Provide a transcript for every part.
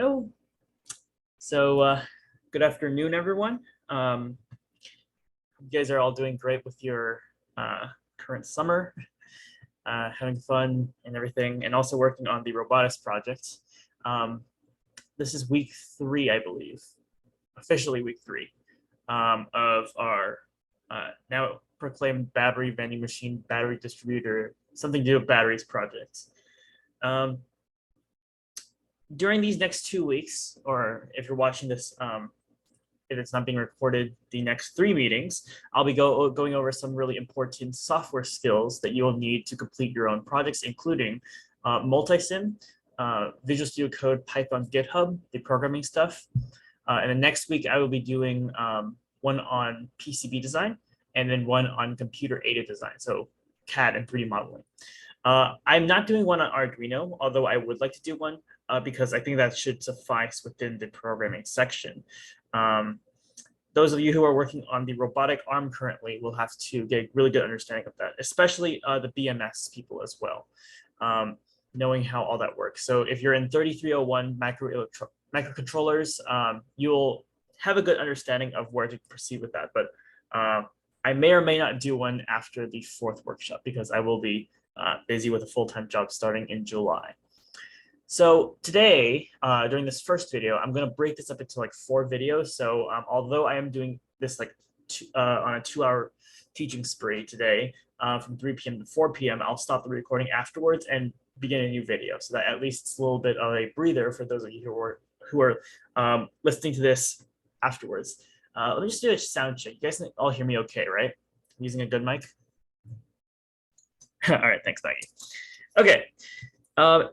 Oh, so good afternoon, everyone. You guys are all doing great with your current summer, having fun and everything, and also working on the robotics project. Um, this is week 3, I believe, officially week 3 of our now proclaimed battery vending machine, battery distributor, something to do with batteries project. Um, During these next 2 weeks, or if you're watching this if it's not being recorded, the next 3 meetings, I'll be going over some really important software skills that you'll need to complete your own projects, including multisim, Visual Studio Code, Python, GitHub, the programming stuff. And then next week, I will be doing one on PCB design and then one on computer-aided design, so CAD and 3D modeling. I'm not doing one on Arduino, although I would like to do one because I think that should suffice within the programming section. Those of you who are working on the robotic arm currently will have to get a really good understanding of that, especially the BMS people as well, knowing how all that works. So if you're in 3301 microcontrollers, you'll have a good understanding of where to proceed with that. But I may or may not do one after the 4th workshop because I will be busy with a full-time job starting in July. So today, during this first video, I'm going to break this up into like 4 videos. So although I am doing this like on a 2-hour teaching spree today from 3 p.m. to 4 p.m., I'll stop the recording afterwards and begin a new video so that at least it's a little bit of a breather for those of you who are listening to this afterwards. Let me just do a sound check. You guys all hear me okay, right? I'm using a good mic? All right, thanks, Maggie. Okay.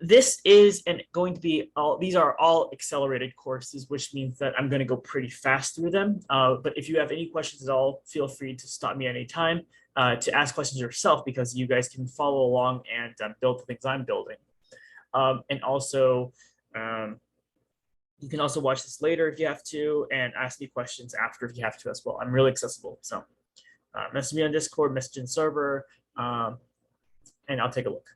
This is going to be these are all accelerated courses, which means that I'm going to go pretty fast through them. But if you have any questions at all, feel free to stop me anytime to ask questions yourself, because you guys can follow along and build the things I'm building. And also, you can also watch this later if you have to, and ask me questions after if you have to as well. I'm really accessible. So message me on Discord, message in server, and I'll take a look.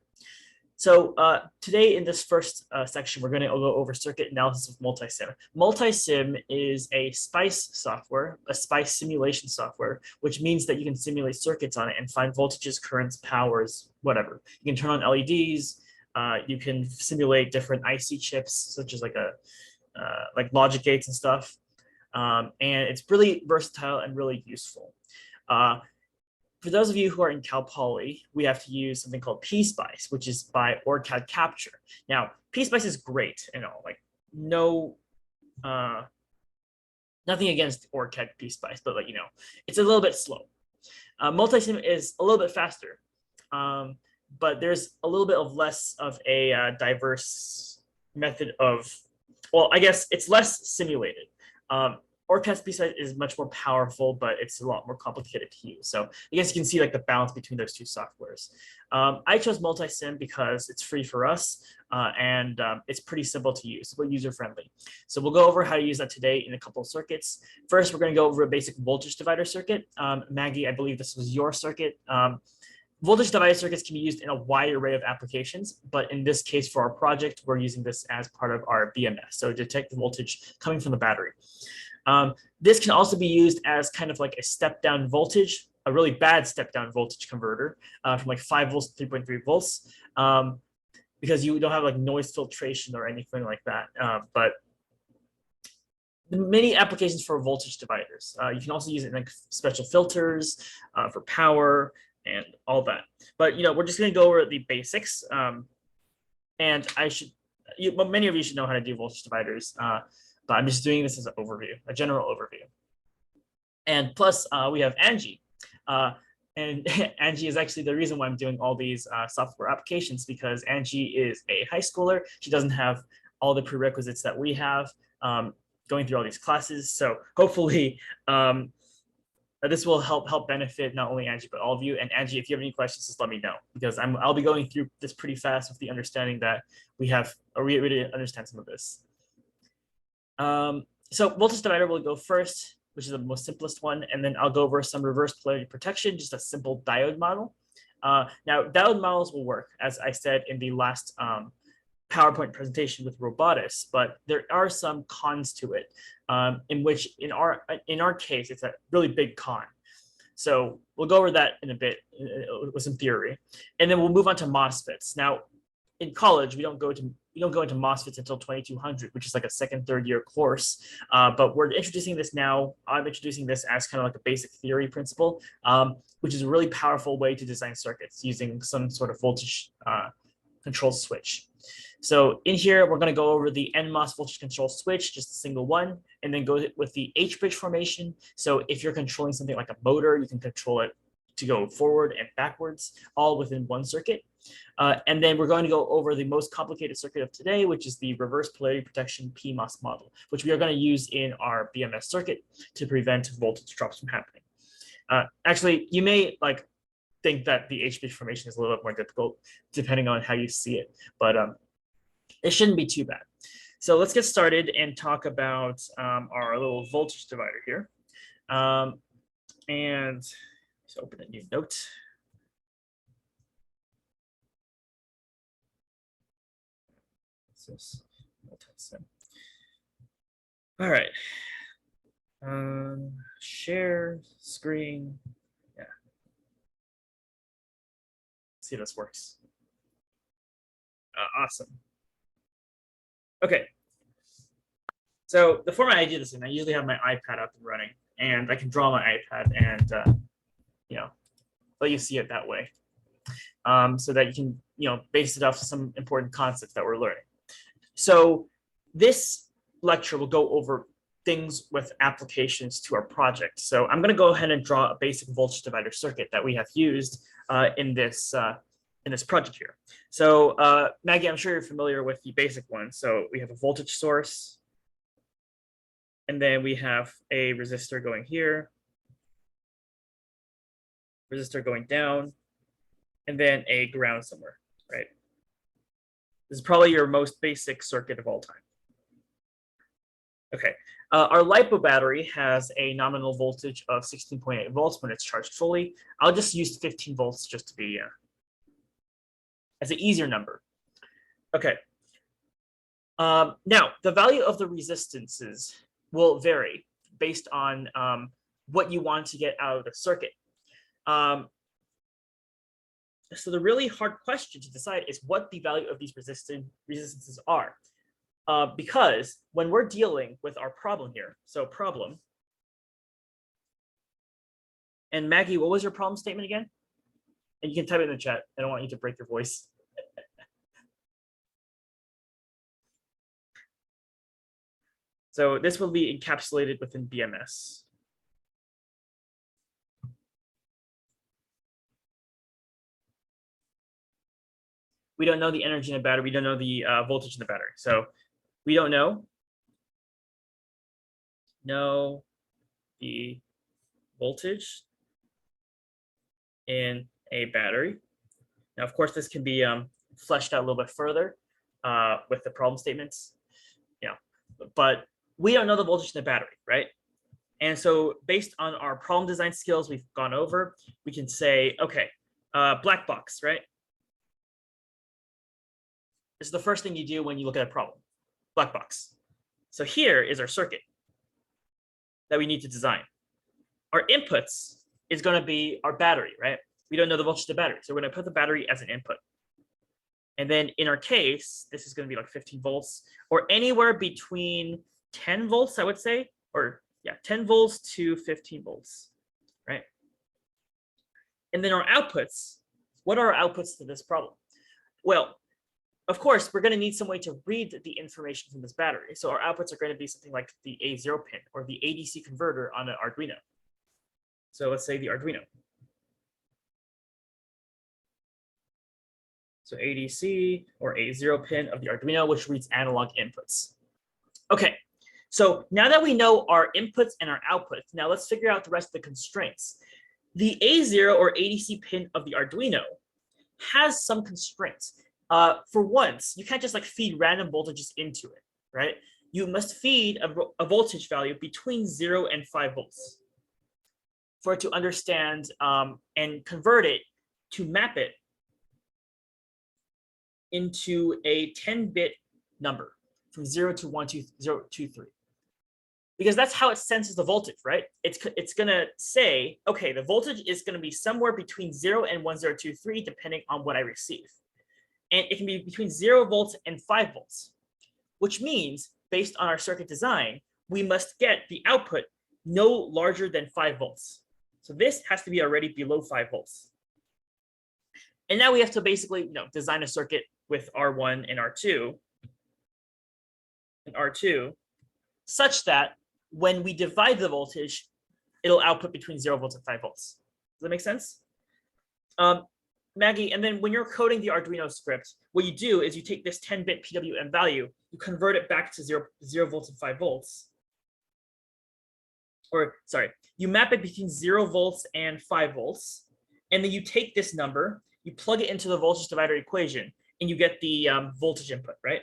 So today in this first section, we're going to go over circuit analysis with multisim. Multisim is a SPICE software, a SPICE simulation software, which means that you can simulate circuits on it and find voltages, currents, powers, whatever. You can turn on LEDs. You can simulate different IC chips, such as like logic gates and stuff. And it's really versatile and really useful. For those of you who are in Cal Poly, we have to use something called PSpice, which is by OrCAD Capture. Now, PSpice is great, like nothing against OrCAD PSpice, but it's a little bit slow. Multisim is a little bit faster, but there's a little bit of less of a diverse method of, well, I guess it's less simulated. OrCAD PSpice is much more powerful, but it's a lot more complicated to use. So I guess you can see like the balance between those two softwares. I chose Multisim because it's free for us and it's pretty simple to use, but user-friendly. So we'll go over how to use that today in a couple of circuits. First, we're going to go over a basic voltage divider circuit. Maggie, I believe this was your circuit. Voltage divider circuits can be used in a wide array of applications, but in this case for our project, we're using this as part of our BMS, so detect the voltage coming from the battery. This can also be used as kind of like a step-down voltage, a really bad step-down voltage converter from like 5 volts to 3.3 volts, because you don't have like noise filtration or anything like that. But many applications for voltage dividers. You can also use it in like special filters for power and all that. But we're just going to go over the basics. And many of you should know how to do voltage dividers. But I'm just doing this as an overview, a general overview. And plus, we have Angie. And Angie is actually the reason why I'm doing all these software applications, because Angie is a high schooler. She doesn't have all the prerequisites that we have going through all these classes. So hopefully this will help benefit not only Angie, but all of you. And Angie, if you have any questions, just let me know, because I'll be going through this pretty fast with the understanding that we really understand some of this. So voltage divider will go first, which is the most simplest one, and then I'll go over some reverse polarity protection, just a simple diode model. Now, diode models will work, as I said in the last PowerPoint presentation with Robotics, but there are some cons to it, in which in our case, it's a really big con. So we'll go over that in a bit with some theory, and then we'll move on to MOSFETs. Now, in college, we don't go into MOSFETs until 2200, which is like a second, third year course. But we're introducing this now. I'm introducing this as kind of like a basic theory principle, which is a really powerful way to design circuits using some sort of voltage control switch. So in here, we're going to go over the NMOS voltage control switch, just a single one, and then go with the H-bridge formation. So if you're controlling something like a motor, you can control it to go forward and backwards, all within one circuit. And then we're going to go over the most complicated circuit of today, which is the reverse polarity protection PMOS model, which we are going to use in our BMS circuit to prevent voltage drops from happening. Actually, you may think that the H-bridge formation is a little bit more difficult depending on how you see it, but it shouldn't be too bad. So let's get started and talk about our little voltage divider here. And let's open a new note. All right. Share screen. Yeah. Let's see if this works. Awesome. Okay. So the format I do this in, I usually have my iPad up and running, and I can draw my iPad and let you see it that way, so that you can base it off some important concepts that we're learning. So this lecture will go over things with applications to our project. So I'm going to go ahead and draw a basic voltage divider circuit that we have used in this project here. So Maggie, I'm sure you're familiar with the basic one. So we have a voltage source, and then we have a resistor going here, resistor going down, and then a ground somewhere, right? This is probably your most basic circuit of all time. Okay, our LiPo battery has a nominal voltage of 16.8 volts when it's charged fully. I'll just use 15 volts just to be as an easier number. Okay. Now, the value of the resistances will vary based on what you want to get out of the circuit. So the really hard question to decide is what the value of these resistances are. Because when we're dealing with our problem here, so problem, and Maggie, what was your problem statement again? And you can type it in the chat. I don't want you to break your voice. So this will be encapsulated within BMS. We don't know the energy in the battery. We don't know the voltage in the battery. So we don't know the voltage in a battery. Now, of course, this can be fleshed out a little bit further with the problem statements. But we don't know the voltage in the battery, right? And so based on our problem design skills we've gone over, we can say, okay, black box, right? This is the first thing you do when you look at a problem, black box. So here is our circuit that we need to design. Our inputs is going to be our battery, right? We don't know the voltage of the battery, so we're going to put the battery as an input. And then in our case, this is going to be like 15 volts or anywhere between 10 volts, I would say, or yeah, 10 volts to 15 volts, right? And then our outputs, what are our outputs to this problem? Well, of course, we're going to need some way to read the information from this battery. So our outputs are going to be something like the A0 pin or the ADC converter on an Arduino. So let's say the Arduino. So ADC or A0 pin of the Arduino, which reads analog inputs. Okay, so now that we know our inputs and our outputs, now let's figure out the rest of the constraints. The A0 or ADC pin of the Arduino has some constraints. For once, you can't just feed random voltages into it, right? You must feed a voltage value between 0 and 5 volts for it to understand and convert it to map it into a 10-bit number from 0 to 1, 2, 0, 2, 3. Because that's how it senses the voltage, right? It's going to say, okay, the voltage is going to be somewhere between 0 and 1023, depending on what I receive. And it can be between 0 volts and 5 volts, which means, based on our circuit design, we must get the output no larger than 5 volts. So this has to be already below 5 volts. And now we have to basically design a circuit with R1 and R2, such that when we divide the voltage, it'll output between 0 volts and 5 volts. Does that make sense? Maggie, and then when you're coding the Arduino script, what you do is you take this 10-bit PWM value, you convert it back to 0 volts and 5 volts. Or sorry, you map it between 0 volts and 5 volts. And then you take this number, you plug it into the voltage divider equation, and you get the voltage input, right?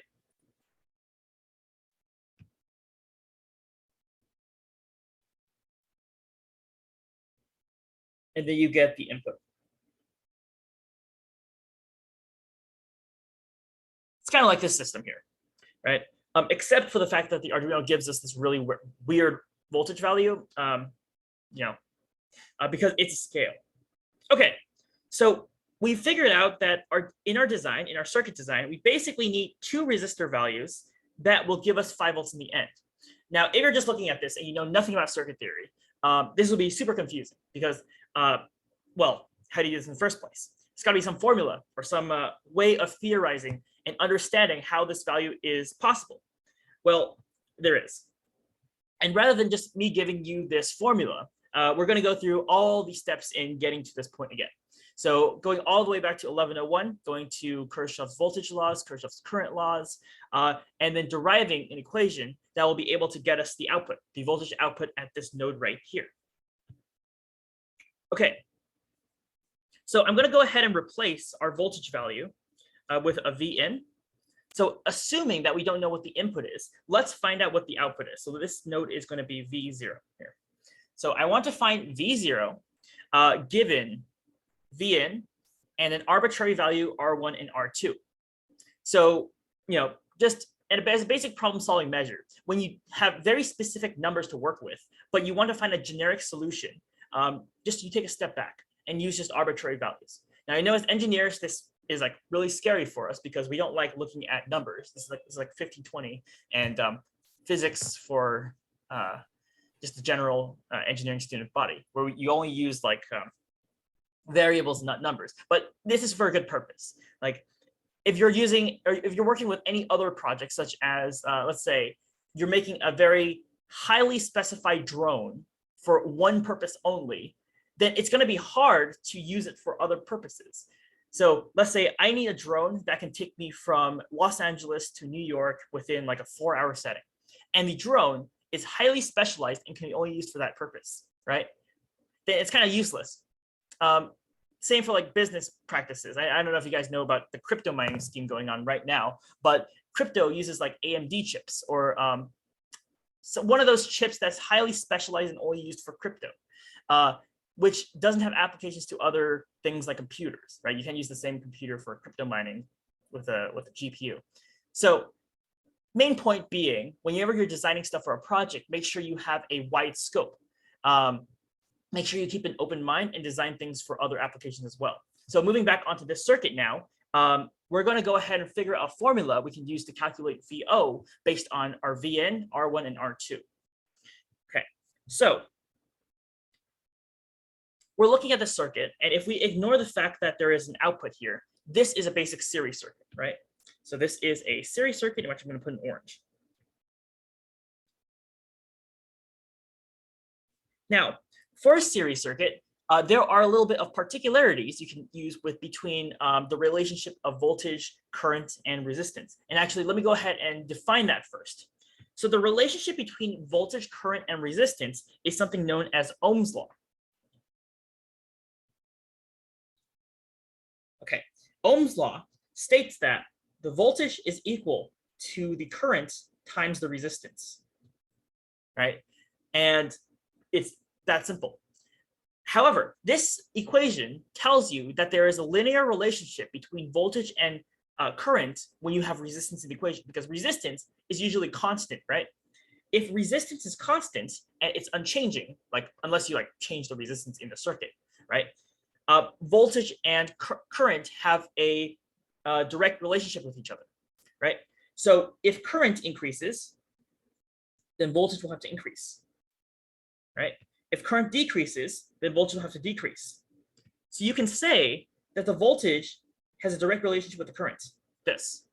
And then you get the input. It's kind of like this system here, right? Except for the fact that the Arduino gives us this really weird voltage value, because it's a scale. Okay, so we figured out that in our circuit design, we basically need 2 resistor values that will give us 5 volts in the end. Now, if you're just looking at this and you know nothing about circuit theory, this will be super confusing because, well, how do you use it in the first place? It's got to be some formula or some way of theorizing and understanding how this value is possible. Well, there is. And rather than just me giving you this formula, we're going to go through all the steps in getting to this point again. So going all the way back to 1101, going to Kirchhoff's voltage laws, Kirchhoff's current laws, and then deriving an equation that will be able to get us the output, the voltage output at this node right here. Okay, so I'm going to go ahead and replace our voltage value with a Vin. So assuming that we don't know what the input is, let's find out what the output is. So this node is going to be V0 here. So I want to find V0 given Vin and an arbitrary value R1 and R2. So, just as a basic problem solving measure, when you have very specific numbers to work with, but you want to find a generic solution, just you take a step back and use just arbitrary values. Now, I know as engineers, this is like really scary for us because we don't like looking at numbers. This is like 1520 and physics for just the general engineering student body, where you only use like variables, not numbers. But this is for a good purpose. Like if you're working with any other project, such as let's say you're making a very highly specified drone for one purpose only, then it's going to be hard to use it for other purposes. So let's say I need a drone that can take me from Los Angeles to New York within like a 4-hour setting. And the drone is highly specialized and can be only used for that purpose, right? Then it's kind of useless. Same for like business practices. I don't know if you guys know about the crypto mining scheme going on right now, but crypto uses like AMD chips or so one of those chips that's highly specialized and only used for crypto, which doesn't have applications to other things like computers, right? You can't use the same computer for crypto mining with a GPU. So main point being, whenever you're designing stuff for a project, make sure you have a wide scope. Make sure you keep an open mind and design things for other applications as well. So moving back onto this circuit now, we're going to go ahead and figure out a formula we can use to calculate VO based on our Vn, R1, and R2. Okay, so we're looking at the circuit, and if we ignore the fact that there is an output here, this is a basic series circuit, right? So this is a series circuit, which I'm going to put in orange. Now, for a series circuit, there are a little bit of particularities you can use between the relationship of voltage, current, and resistance. And actually, let me go ahead and define that first. So the relationship between voltage, current, and resistance is something known as Ohm's law. Okay, Ohm's law states that the voltage is equal to the current times the resistance, right? And it's that simple. However, this equation tells you that there is a linear relationship between voltage and current when you have resistance in the equation, because resistance is usually constant, right? If resistance is constant and it's unchanging, like unless you like change the resistance in the circuit, right? Voltage and current have a direct relationship with each other, right? So if current increases, then voltage will have to increase, right? If current decreases, then voltage will have to decrease. So you can say that the voltage has a direct relationship with the current. This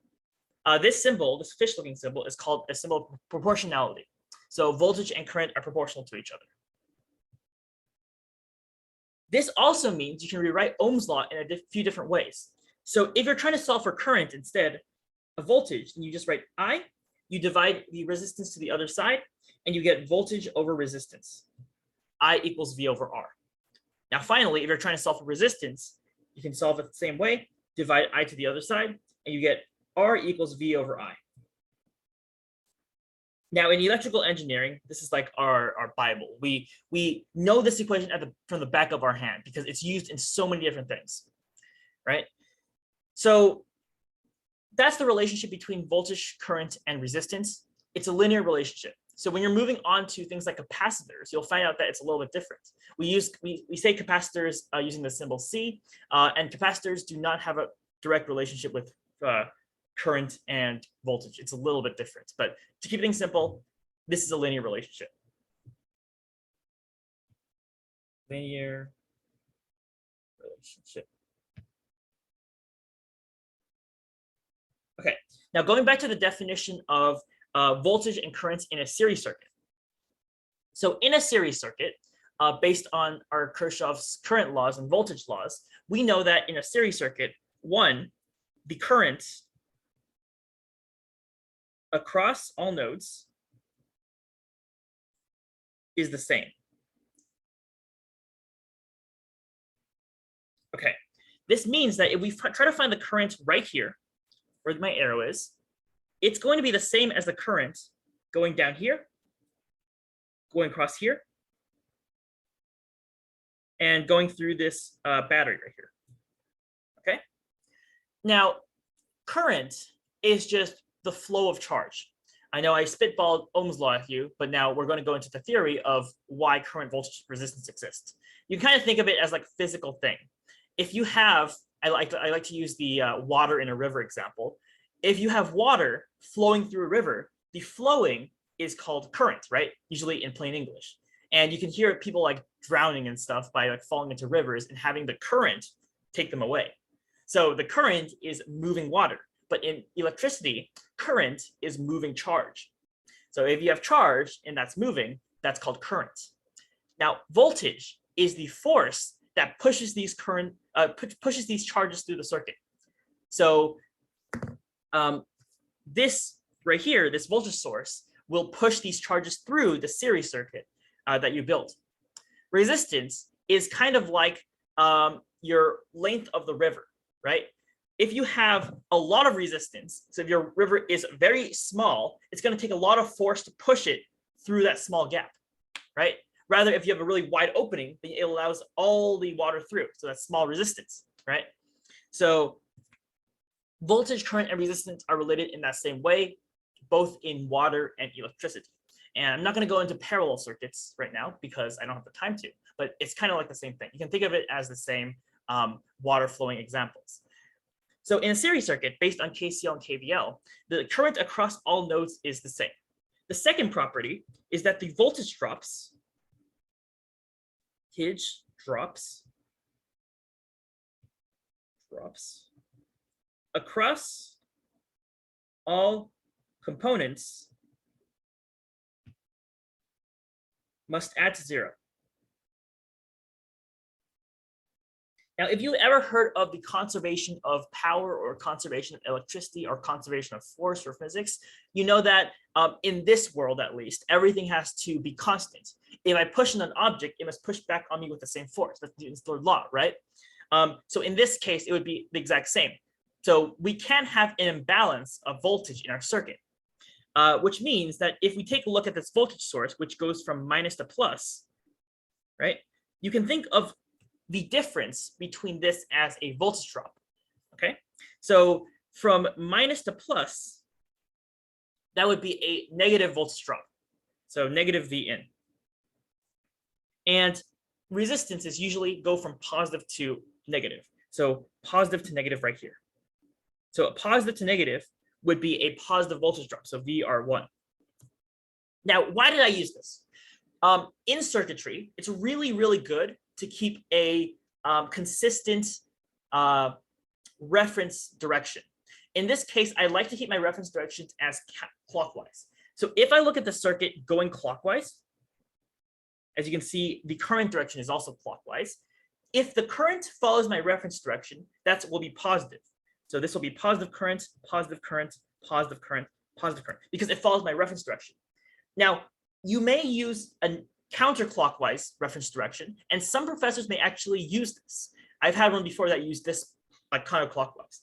symbol, this fish-looking symbol, is called a symbol of proportionality. So voltage and current are proportional to each other. This also means you can rewrite Ohm's law in a few different ways. So if you're trying to solve for current instead of voltage, then you just write I, you divide the resistance to the other side, and you get voltage over resistance. I equals V over R. Now, finally, if you're trying to solve for resistance, you can solve it the same way, divide I to the other side, and you get R equals V over I. Now, in electrical engineering, this is like our Bible. We know this equation from the back of our hand because it's used in so many different things, right? So that's the relationship between voltage, current, and resistance. It's a linear relationship. So when you're moving on to things like capacitors, you'll find out that it's a little bit different. We say capacitors using the symbol C, and capacitors do not have a direct relationship with current and voltage. It's a little bit different, but to keep things simple, this is a linear relationship. Linear relationship. Okay, now going back to the definition of voltage and currents in a series circuit. So in a series circuit, based on our Kirchhoff's current laws and voltage laws, we know that in a series circuit, one, the current across all nodes is the same. Okay, this means that if we try to find the current right here, where my arrow is, it's going to be the same as the current going down here, going across here, and going through this battery right here. Okay, now current is just the flow of charge. I know I spitballed Ohm's law at you, but now we're going to go into the theory of why current, voltage, resistance exists. You kind of think of it as like a physical thing. If you have, I like to use the water in a river example. If you have water flowing through a river, the flowing is called current, right? Usually in plain English. And you can hear people like drowning and stuff by like falling into rivers and having the current take them away. So the current is moving water. But in electricity, current is moving charge. So if you have charge and that's moving, that's called current. Now, voltage is the force that pushes these pushes these charges through the circuit. So this right here, this voltage source, will push these charges through the series circuit that you built. Resistance is kind of like your length of the river, right? If you have a lot of resistance, so if your river is very small, it's going to take a lot of force to push it through that small gap, right? Rather, if you have a really wide opening, then it allows all the water through. So that's small resistance, right? So voltage, current, and resistance are related in that same way, both in water and electricity. And I'm not going to go into parallel circuits right now because I don't have the time to, but it's kind of like the same thing. You can think of it as the same water flowing examples. So in a series circuit based on KCL and KVL, the current across all nodes is the same. The second property is that the voltage drops across all components must add to 0. Now, if you ever heard of the conservation of power or conservation of electricity or conservation of force or physics, you know that in this world, at least, everything has to be constant. If I push on an object, it must push back on me with the same force. That's Newton's third law, right? So in this case, it would be the exact same. So we can have an imbalance of voltage in our circuit, which means that if we take a look at this voltage source, which goes from minus to plus, right? You can think of the difference between this as a voltage drop, okay? So from minus to plus, that would be a negative voltage drop. So negative V in. And resistances usually go from positive to negative. So positive to negative right here. So a positive to negative would be a positive voltage drop. So VR1. Now, why did I use this? In circuitry, it's really, really good to keep a consistent reference direction. In this case, I like to keep my reference directions as clockwise. So if I look at the circuit going clockwise, as you can see, the current direction is also clockwise. If the current follows my reference direction, that will be positive. So this will be positive current, positive current, positive current, positive current, because it follows my reference direction. Now, you may use a counterclockwise reference direction, and some professors may actually use this. I've had one before that used this like counterclockwise.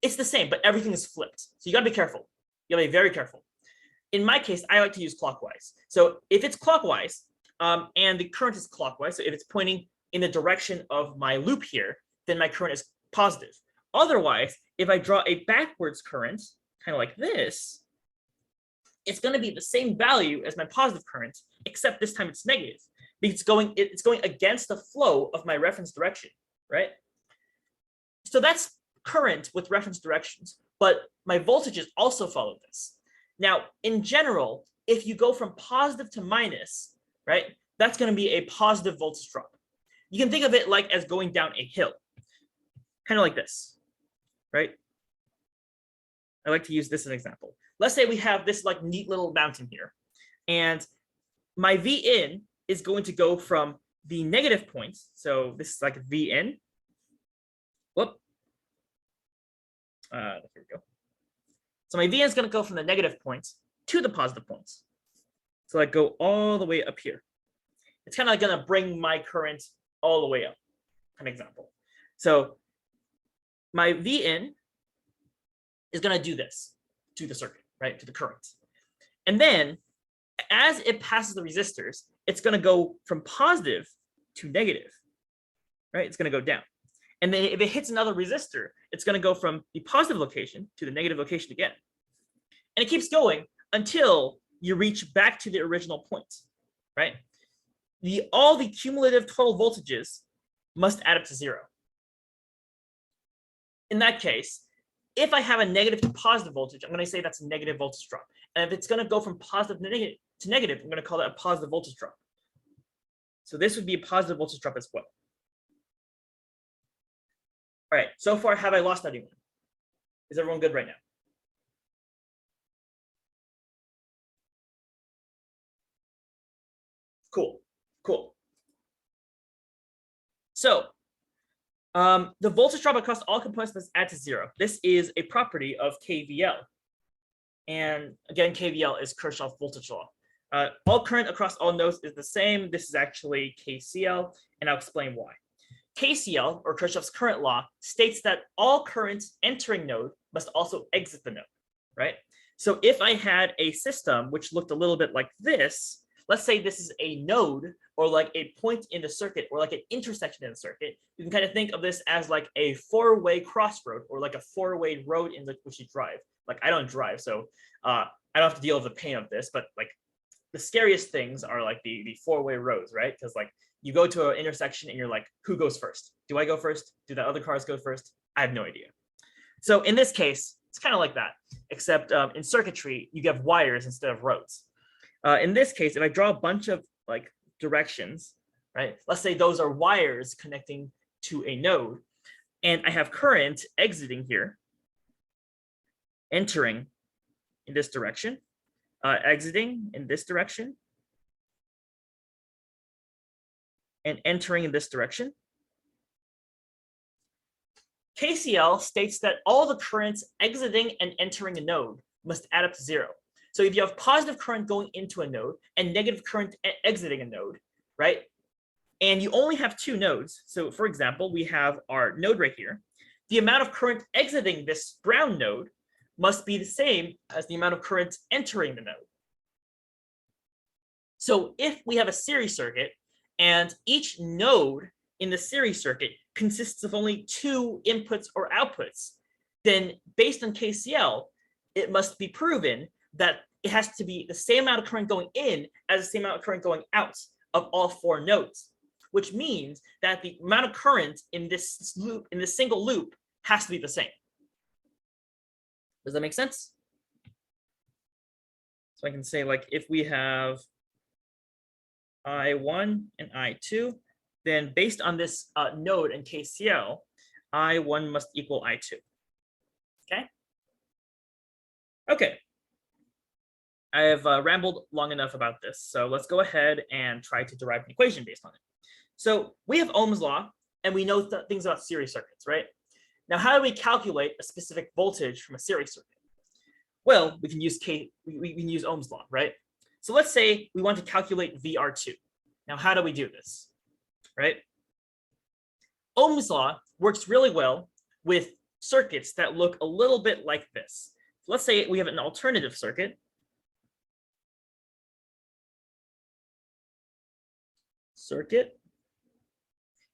It's the same, but everything is flipped. So you gotta be careful. You gotta be very careful. In my case, I like to use clockwise. So if it's clockwise, and the current is clockwise, so if it's pointing in the direction of my loop here, then my current is positive. Otherwise, if I draw a backwards current, kind of like this, it's going to be the same value as my positive current, except this time it's negative, because it's going against the flow of my reference direction, right? So that's current with reference directions, but my voltages also follow this. Now, in general, if you go from positive to minus, right, that's going to be a positive voltage drop. You can think of it like as going down a hill, kind of like this, right? I like to use this as an example. Let's say we have this like neat little mountain here, and my V in is going to go from the negative points. So this is like V in. Whoop. Here we go. So my V in is going to go from the negative points to the positive points. So I go all the way up here. It's kind of like going to bring my current all the way up, an example. So my V in is going to do this to the circuit, right, to the current. And then as it passes the resistors, it's going to go from positive to negative, right? It's going to go down. And then if it hits another resistor, it's going to go from the positive location to the negative location again. And it keeps going until you reach back to the original point, right? All the cumulative total voltages must add up to 0. In that case, if I have a negative to positive voltage, I'm going to say that's a negative voltage drop. And if it's going to go from positive to negative, I'm going to call that a positive voltage drop. So this would be a positive voltage drop as well. All right, so far, have I lost anyone? Is everyone good right now? Cool, cool. So the voltage drop across all components must add to 0. This is a property of KVL. And again, KVL is Kirchhoff's voltage law. All current across all nodes is the same. This is actually KCL, and I'll explain why. KCL, or Kirchhoff's current law, states that all currents entering node must also exit the node, right? So if I had a system which looked a little bit like this, let's say this is a node or like a point in the circuit or like an intersection in the circuit, you can kind of think of this as like a 4-way crossroad or like a 4-way road in which you drive. Like I don't drive, so I don't have to deal with the pain of this, but like the scariest things are like the 4-way roads, right? Because like you go to an intersection and you're like, who goes first? Do I go first? Do the other cars go first? I have no idea. So in this case, it's kind of like that, except in circuitry, you have wires instead of roads. In this case, if I draw a bunch of like directions, right? Let's say those are wires connecting to a node, and I have current exiting here, entering in this direction, exiting in this direction, and entering in this direction. KCL states that all the currents exiting and entering a node must add up to 0. So if you have positive current going into a node and negative current exiting a node, right? And you only have 2 nodes. So for example, we have our node right here. The amount of current exiting this brown node must be the same as the amount of current entering the node. So if we have a series circuit and each node in the series circuit consists of only 2 inputs or outputs, then based on KCL, it must be proven that it has to be the same amount of current going in as the same amount of current going out of all 4 nodes, which means that the amount of current in this loop, in this single loop, has to be the same. Does that make sense? So I can say, like, if we have I1 and I2, then based on this node in KCL, I1 must equal I2. Okay? Okay. I have rambled long enough about this, so let's go ahead and try to derive an equation based on it. So we have Ohm's law, and we know things about series circuits, right? Now, how do we calculate a specific voltage from a series circuit? Well, we can use we can use Ohm's law, right? So let's say we want to calculate VR2. Now, how do we do this, right? Ohm's law works really well with circuits that look a little bit like this. So let's say we have an alternative circuit.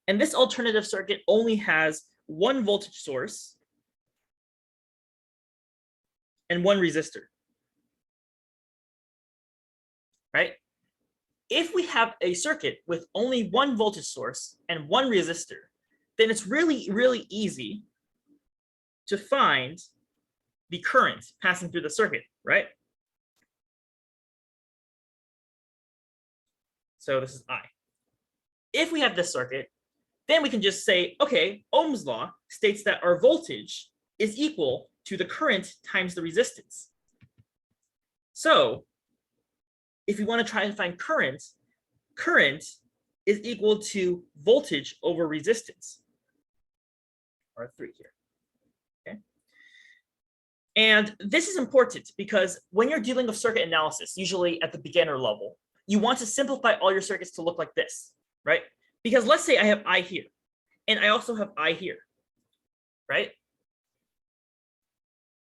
And this alternative circuit only has one voltage source and one resistor, right? If we have a circuit with only one voltage source and one resistor, then it's really, really easy to find the current passing through the circuit, right? So this is I. If we have this circuit, then we can just say, okay, Ohm's law states that our voltage is equal to the current times the resistance. So if we want to try to find current is equal to voltage over resistance, R3 here. Okay. And this is important because when you're dealing with circuit analysis, usually at the beginner level, you want to simplify all your circuits to look like this, right? Because let's say I have I here, and I also have I here, right?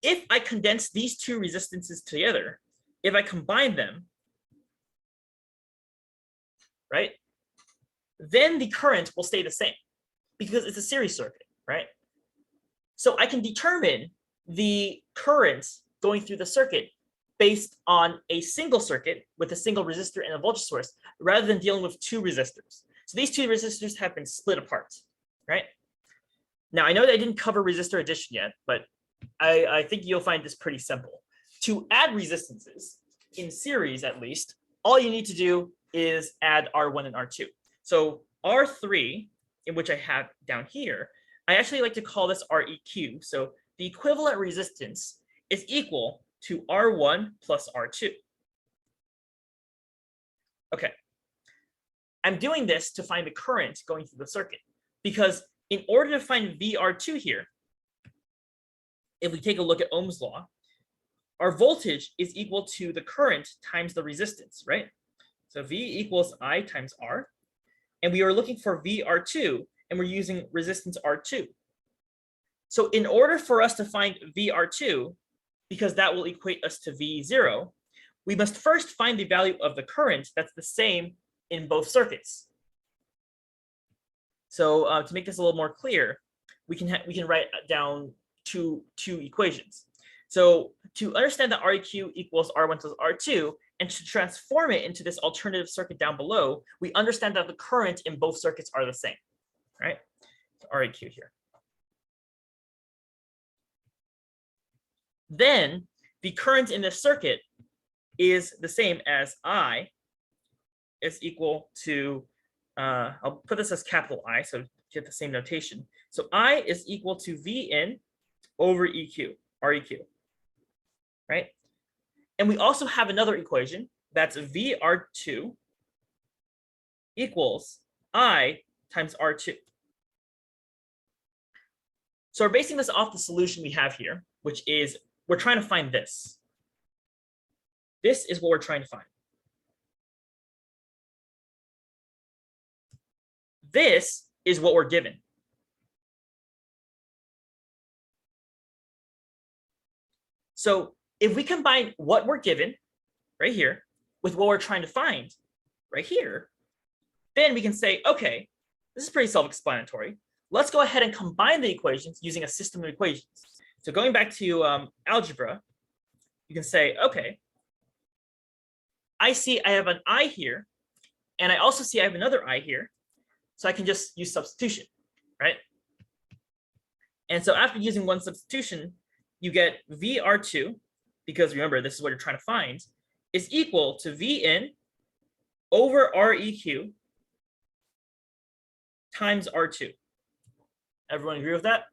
If I condense these two resistances together, if I combine them, right, then the current will stay the same because it's a series circuit, right? So I can determine the current going through the circuit based on a single circuit with a single resistor and a voltage source, rather than dealing with two resistors. So these two resistors have been split apart, right? Now, I know that I didn't cover resistor addition yet, but I think you'll find this pretty simple. To add resistances, in series at least, all you need to do is add R1 and R2. So R3, in which I have down here, I actually like to call this REQ. So the equivalent resistance is equal to R1 plus R2. Okay. I'm doing this to find the current going through the circuit, because in order to find VR2 here, if we take a look at Ohm's law, our voltage is equal to the current times the resistance, right? So V equals I times R. And we are looking for VR2, and we're using resistance R2. So in order for us to find VR2, because that will equate us to V0, we must first find the value of the current that's the same in both circuits. So to make this a little more clear, we can write down two equations. So to understand that REQ equals R1 plus R2, and to transform it into this alternative circuit down below, we understand that the current in both circuits are the same, right? So REQ here. Then the current in this circuit is the same as I is equal to, I'll put this as capital I, so get the same notation. So I is equal to V in over REQ, right? And we also have another equation that's VR2 equals I times R2. So we're basing this off the solution we have here, which is we're trying to find this. This is what we're trying to find. This is what we're given. So if we combine what we're given right here with what we're trying to find right here, then we can say, okay, this is pretty self-explanatory. Let's go ahead and combine the equations using a system of equations. So going back to algebra, you can say, okay, I see I have an I here, and I also see I have another I here. So I can just use substitution, right? And so after using one substitution, you get VR2, because remember, this is what you're trying to find, is equal to V in over REQ times R2. Everyone agree with that?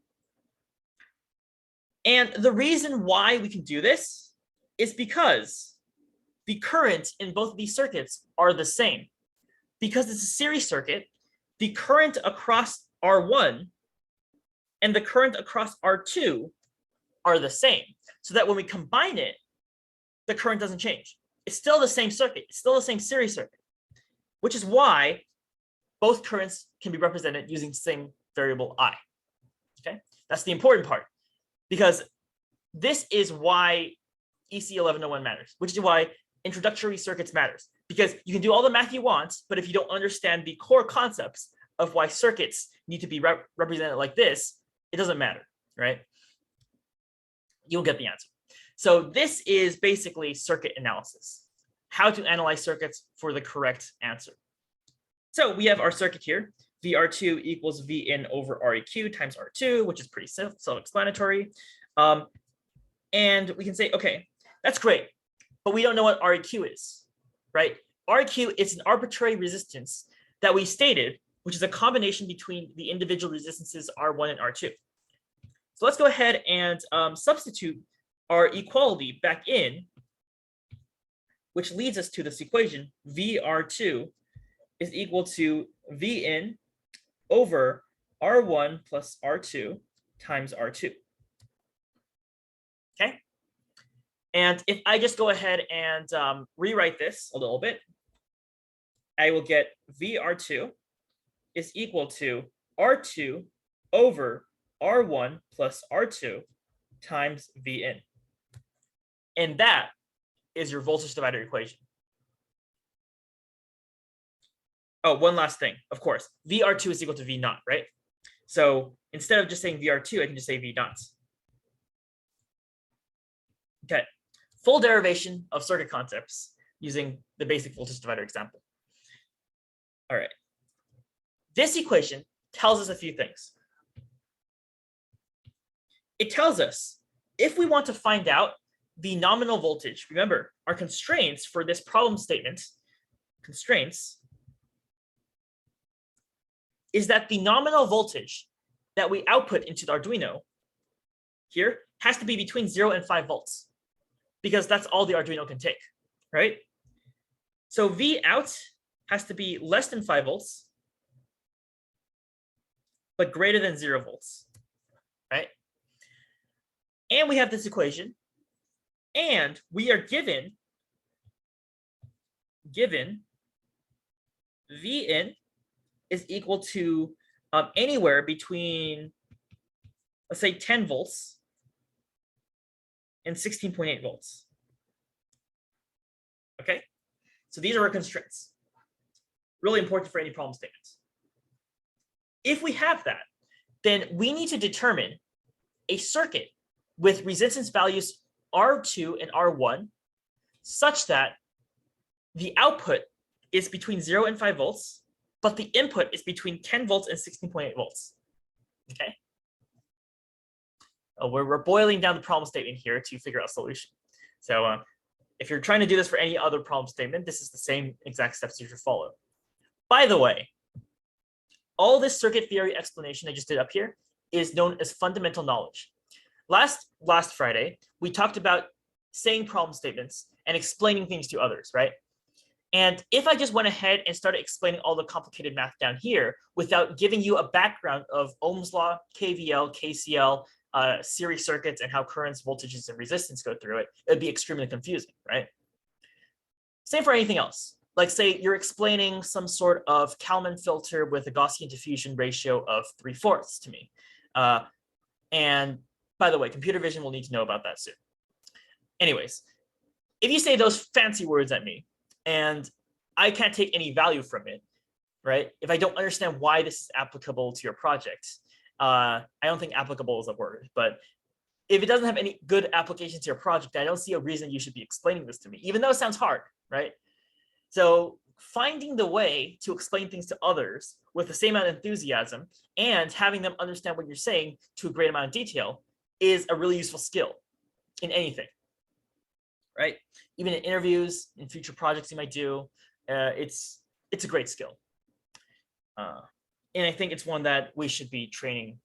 And the reason why we can do this is because the current in both of these circuits are the same. Because it's a series circuit, the current across R1 and the current across R2 are the same. So that when we combine it, the current doesn't change. It's still the same circuit. It's still the same series circuit, which is why both currents can be represented using the same variable I. Okay, that's the important part, because this is why EC 1101 matters, which is why introductory circuits matters, because you can do all the math you want, but if you don't understand the core concepts of why circuits need to be represented like this, it doesn't matter, right? You'll get the answer. So this is basically circuit analysis, how to analyze circuits for the correct answer. So we have our circuit here. VR2 equals V in over REQ times R2, which is pretty self-explanatory. And we can say, okay, that's great, but we don't know what REQ is, right? REQ is an arbitrary resistance that we stated, which is a combination between the individual resistances R1 and R2. So let's go ahead and substitute our equality back in, which leads us to this equation. VR2 is equal to V in over R1 plus R2 times R2. Okay. And if I just go ahead and rewrite this a little bit, I will get VR2 is equal to R2 over R1 plus R2 times V in. And that is your voltage divider equation. Oh, one last thing, of course, VR2 is equal to V naught, right? So instead of just saying VR2, I can just say V naught. Okay, full derivation of circuit concepts using the basic voltage divider example. All right, this equation tells us a few things. It tells us if we want to find out the nominal voltage, remember our constraints for this problem statement, constraints, is that the nominal voltage that we output into the Arduino here has to be between 0 and 5 volts, because that's all the Arduino can take, right? So V out has to be less than 5 volts, but greater than 0 volts, right? And we have this equation, and we are given V in is equal to anywhere between, let's say, 10 volts and 16.8 volts. Okay, so these are our constraints. Really important for any problem statements. If we have that, then we need to determine a circuit with resistance values R2 and R1 such that the output is between 0 and 5 volts, but the input is between 10 volts and 16.8 volts. Okay. We're boiling down the problem statement here to figure out a solution. So if you're trying to do this for any other problem statement, this is the same exact steps you should follow. By the way, all this circuit theory explanation I just did up here is known as fundamental knowledge. Last Friday, we talked about saying problem statements and explaining things to others, right? And if I just went ahead and started explaining all the complicated math down here without giving you a background of Ohm's law, KVL, KCL, series circuits, and how currents, voltages, and resistance go through it, it'd be extremely confusing, right? Same for anything else. Like say you're explaining some sort of Kalman filter with a Gaussian diffusion ratio of 3/4 to me. And by the way, computer vision will need to know about that soon. Anyways, if you say those fancy words at me and I can't take any value from it, right? If I don't understand why this is applicable to your project, I don't think applicable is a word, but if it doesn't have any good application to your project, I don't see a reason you should be explaining this to me, even though it sounds hard, right? So finding the way to explain things to others with the same amount of enthusiasm and having them understand what you're saying to a great amount of detail is a really useful skill in anything, right? Even in interviews, in future projects you might do, it's a great skill. And I think it's one that we should be training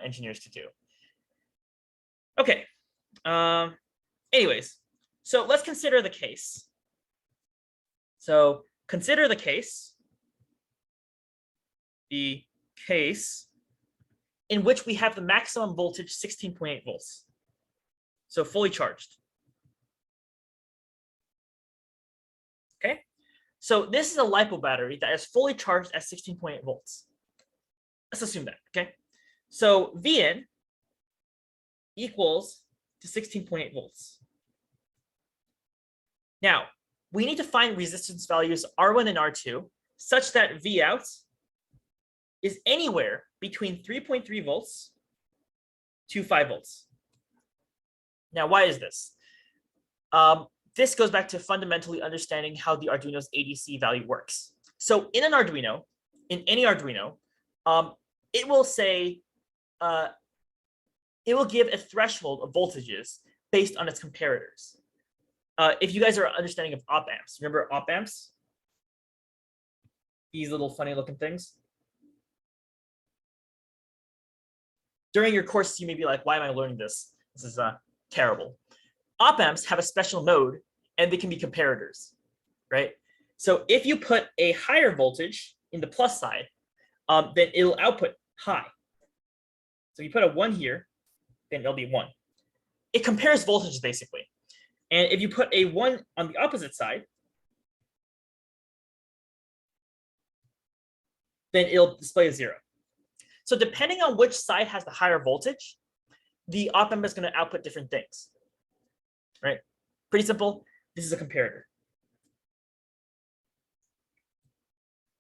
engineers to do. Okay. Anyways, so let's consider the case. So consider the case in which we have the maximum voltage 16.8 volts. So fully charged. Okay. So this is a LiPo battery that is fully charged at 16.8 volts. Let's assume that, okay? So Vn equals to 16.8 volts. Now, we need to find resistance values R1 and R2 such that Vout is anywhere between 3.3 volts to 5 volts. Now, why is this? This goes back to fundamentally understanding how the Arduino's ADC value works. So in an Arduino, in any Arduino, it will say, it will give a threshold of voltages based on its comparators. If you guys are understanding of op amps, remember op amps? These little funny looking things. During your course, you may be like, why am I learning this? This is terrible. Op amps have a special mode and they can be comparators, right? So if you put a higher voltage in the plus side, then it'll output high. So if you put a 1 here, then it'll be 1. It compares voltages basically. And if you put a 1 on the opposite side, then it'll display a 0. So depending on which side has the higher voltage, the op amp is going to output different things, right? Pretty simple. This is a comparator.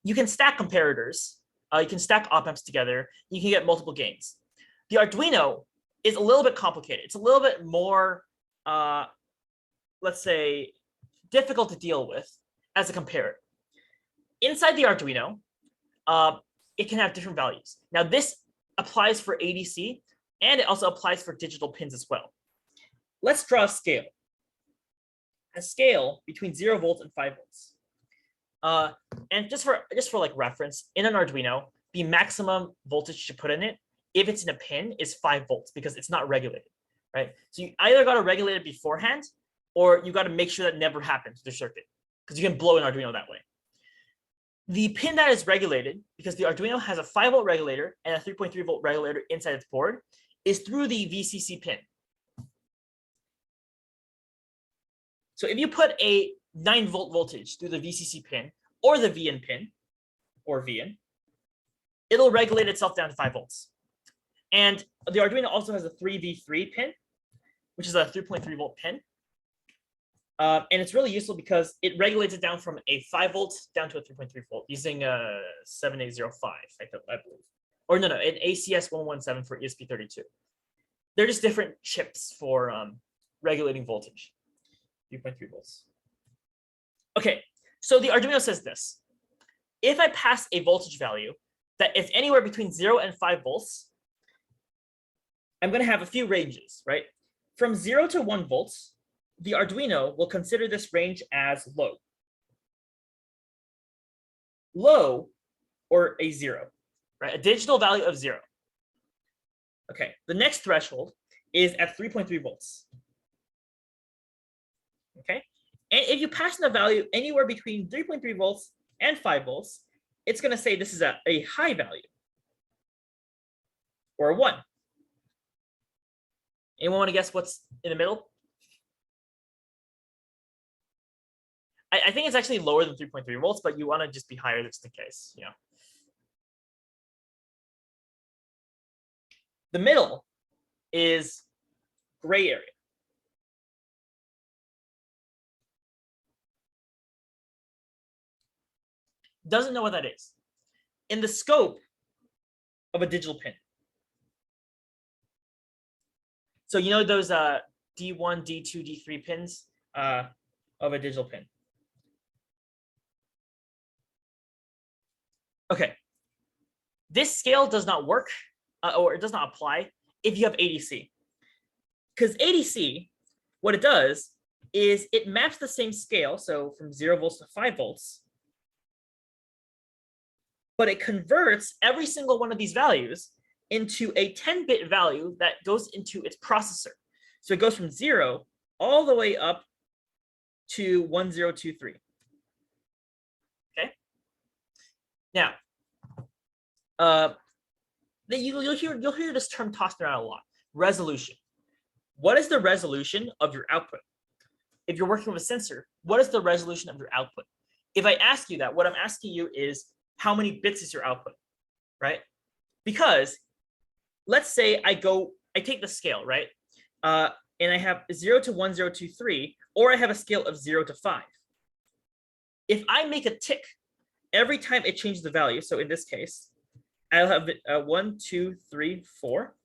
You can stack comparators. You can stack op amps together. You can get multiple gains. The Arduino is a little bit complicated. It's a little bit more, let's say, difficult to deal with as a comparator. Inside the Arduino, it can have different values. Now, this applies for ADC, and it also applies for digital pins as well. Let's draw a scale. A scale between 0 volts and 5 volts. And just for like reference, in an Arduino, the maximum voltage to put in it, if it's in a pin, is 5 volts because it's not regulated, right? So you either got to regulate it beforehand, or you got to make sure that never happens to the circuit, because you can blow an Arduino that way. The pin that is regulated, because the Arduino has a 5 volt regulator and a 3.3 volt regulator inside its board, is through the VCC pin. So if you put a 9 volt voltage through the VCC pin or the VN pin, or VN, it'll regulate itself down to 5 volts. And the Arduino also has a 3V3 pin, which is a 3.3 volt pin. And it's really useful because it regulates it down from a 5 volt down to a 3.3 volt using 7805, I believe. Or no, an ACS 117 for ESP32. They're just different chips for regulating voltage. 3.3 volts. Okay, so the Arduino says this. If I pass a voltage value that is anywhere between 0 and 5 volts, I'm going to have a few ranges, right? From 0 to 1 volts, the Arduino will consider this range as low. Low, or a 0, right? A digital value of 0. Okay, the next threshold is at 3.3 volts. Okay, and if you pass in a value anywhere between 3.3 volts and 5 volts, it's going to say this is a high value, or a 1. Anyone want to guess what's in the middle? I think it's actually lower than 3.3 volts, but you want to just be higher just in case, you know. The middle is gray area. Doesn't know what that is. In the scope of a digital pin. So you know those D1, D2, D3 pins of a digital pin. Okay. This scale does not work, or it does not apply if you have ADC. Because ADC, what it does is it maps the same scale, so from 0 volts to 5 volts, but it converts every single one of these values into a 10-bit value that goes into its processor. So it goes from 0 all the way up to 1023. Okay. Now, you'll hear this term tossed around a lot. Resolution. What is the resolution of your output? If you're working with a sensor, what is the resolution of your output? If I ask you that, what I'm asking you is how many bits is your output, right? Because let's say I take the scale, right? And I have 0 to 1023, or I have a scale of 0 to 5. If I make a tick every time it changes the value, so in this case, I'll have 1, 2, 3, 4,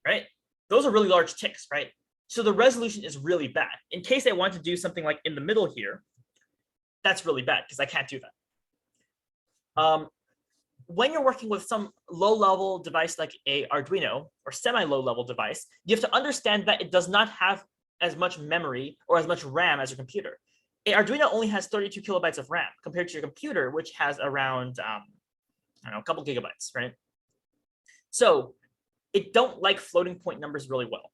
right? Those are really large ticks, right? So the resolution is really bad. In case I want to do something like in the middle here, that's really bad because I can't do that. When you're working with some low-level device like a Arduino or semi-low-level device, you have to understand that it does not have as much memory or as much RAM as your computer. A Arduino only has 32 kilobytes of RAM compared to your computer, which has around, I don't know, a couple gigabytes, right? So it don't like floating point numbers really well.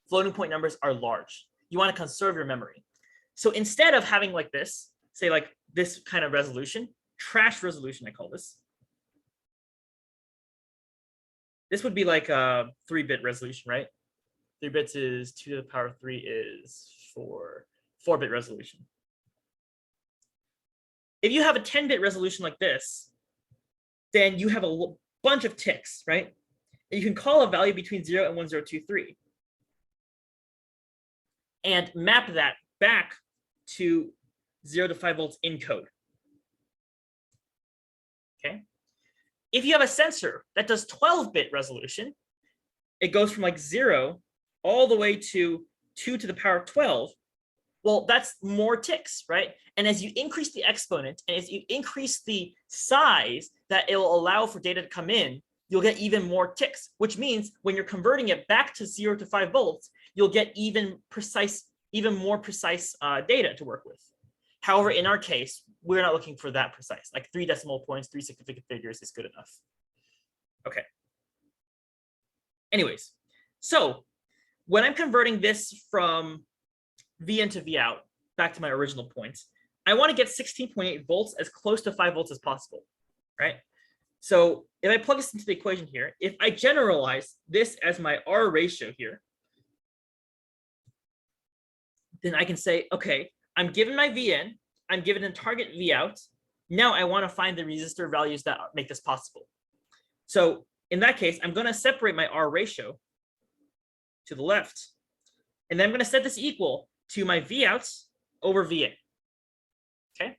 Floating point numbers are large. You want to conserve your memory. So instead of having like this, say like this kind of resolution, trash resolution, I call this. This would be like a 3-bit resolution, right? 3 bits is 2 to the power of 3 is 4-bit resolution. If you have a 10-bit resolution like this, then you have a bunch of ticks, right? And you can call a value between 0 and 1023 and map that back to 0 to 5 volts in code. Okay. If you have a sensor that does 12-bit resolution, it goes from like 0 all the way to 2 to the power of 12. Well, that's more ticks, right? And as you increase the exponent and as you increase the size that it will allow for data to come in, you'll get even more ticks, which means when you're converting it back to 0 to 5 volts, you'll get even more precise data to work with. However, in our case, we're not looking for that precise. Like 3 decimal points, 3 significant figures is good enough. Okay. Anyways, so when I'm converting this from V in to V out, back to my original point, I want to get 16.8 volts as close to 5 volts as possible, right? So if I plug this into the equation here, if I generalize this as my R ratio here, then I can say, okay, I'm given my V in, I'm given a target V out. Now I want to find the resistor values that make this possible. So in that case, I'm going to separate my R ratio to the left. And then I'm going to set this equal to my V outs over V in. Okay.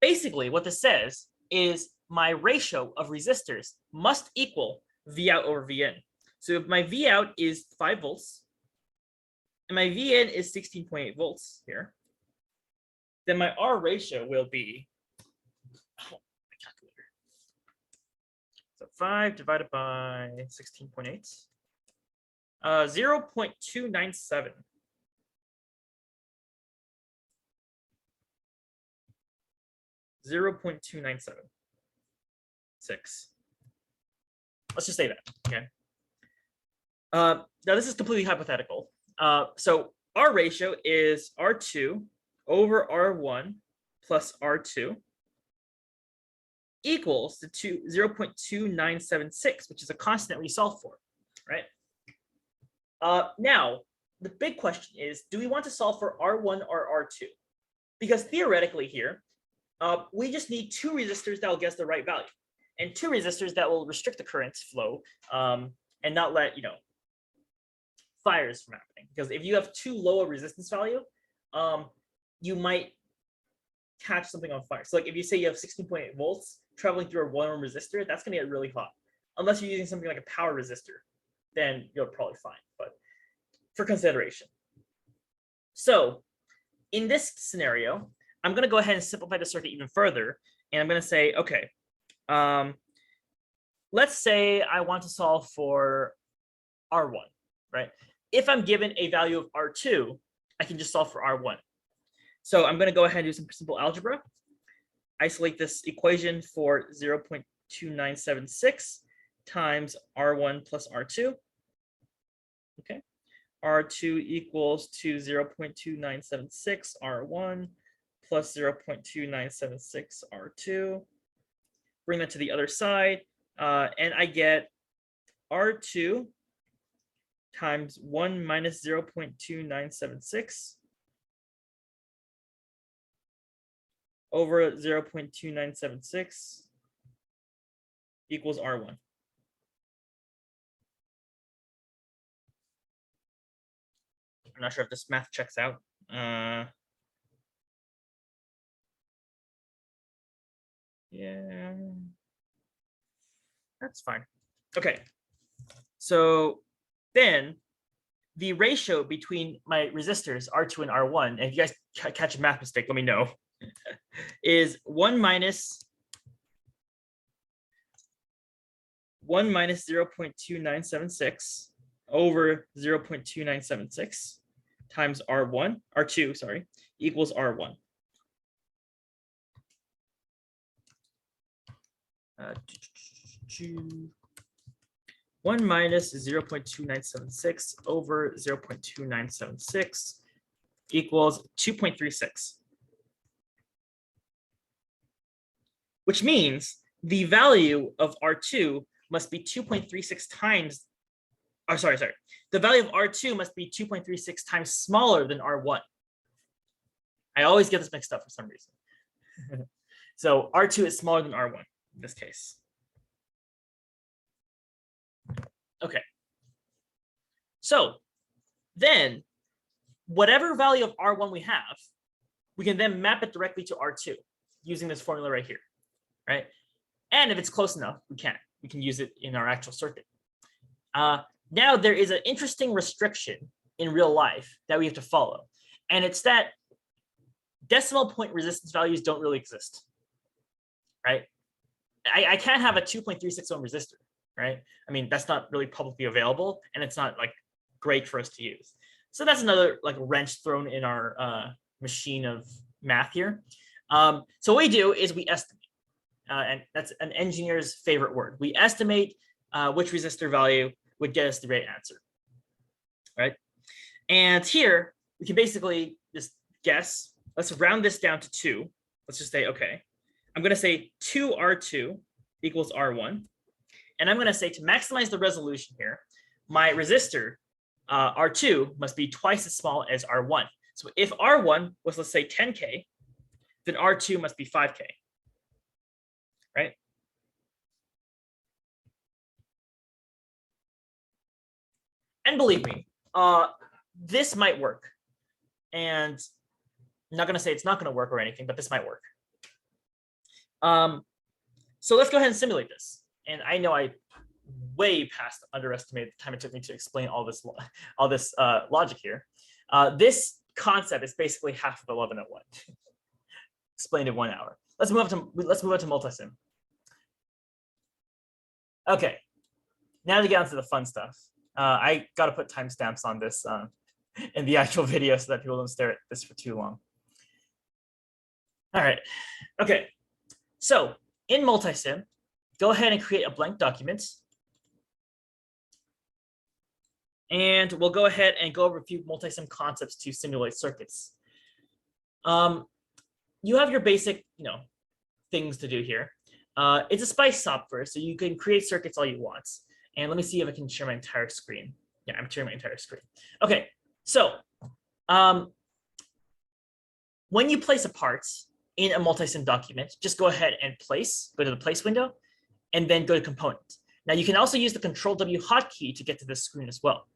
Basically, what this says is my ratio of resistors must equal V out over V in. So if my V out is 5 volts and my V in is 16.8 volts here, then my R ratio will be, my calculator. So 5 divided by 16.8, 0.297. 0.297. 6. Let's just say that, okay? Now this is completely hypothetical. So our ratio is R2 over R1 plus R2 equals to 0.2976, which is a constant we solve for, right? Now, the big question is, do we want to solve for R1 or R2? Because theoretically here, we just need 2 resistors that will get us the right value, and 2 resistors that will restrict the current flow and not let, fires from happening. Because if you have too low a resistance value, you might catch something on fire. So like if you say you have 16.8 volts traveling through a 1 ohm resistor, that's going to get really hot. unless you're using something like a power resistor, then you're probably fine, but for consideration. So in this scenario, I'm going to go ahead and simplify the circuit even further. And I'm going to say, okay, let's say I want to solve for R1, right? If I'm given a value of R2, I can just solve for R1. So I'm going to go ahead and do some simple algebra. Isolate this equation for 0.2976 times R1 plus R2. Okay. R2 equals to 0.2976 R1 plus 0.2976 R2. Bring that to the other side, and I get R2 times 1 minus 0.2976 over 0.2976 equals R1. I'm not sure if this math checks out. Yeah, that's fine. Okay, so then the ratio between my resistors R2 and R1, and if you guys catch a math mistake, let me know, is 1 minus 0.2976 over 0.2976 times R2, sorry, equals R1. 1 minus 0.2976 over 0.2976 equals 2.36. Which means the value of R2 must be 2.36 times, oh, sorry. The value of R2 must be 2.36 times smaller than R1. I always get this mixed up for some reason. So R2 is smaller than R1 in this case. Okay. So then whatever value of R1 we have, we can then map it directly to R2 using this formula right here, right? And if it's close enough, we can use it in our actual circuit. Now there is an interesting restriction in real life that we have to follow. And it's that decimal point resistance values don't really exist, right? I can't have a 2.36 ohm resistor, right? I mean, that's not really publicly available, and it's not like great for us to use. So that's another like wrench thrown in our machine of math here. So what we do is we estimate, and that's an engineer's favorite word. We estimate which resistor value would get us the right answer, right? And here we can basically just guess. Let's round this down to 2. Let's just say, okay, I'm going to say 2R2 equals R1. And I'm going to say, to maximize the resolution here, my resistor R2 must be twice as small as R1. So if R1 was, let's say, 10K, then R2 must be 5K, right? And believe me, this might work. And I'm not going to say it's not going to work or anything, but this might work. So let's go ahead and simulate this. And I know I way past underestimated the time it took me to explain all this logic here. This concept is basically half of 1101. Explained in 1 hour. Let's move on to multisim. Okay, now to get onto the fun stuff. I got to put timestamps on this in the actual video so that people don't stare at this for too long. All right. Okay. So in multisim, go ahead and create a blank document. And we'll go ahead and go over a few multisim concepts to simulate circuits. You have your basic, things to do here. It's a SPICE software, so you can create circuits all you want. And let me see if I can share my entire screen. Yeah, I'm sharing my entire screen. Okay, so when you place a part in a multisim document, just go ahead and go to the place window, and then go to component. Now you can also use the Control W hotkey to get to this screen as well.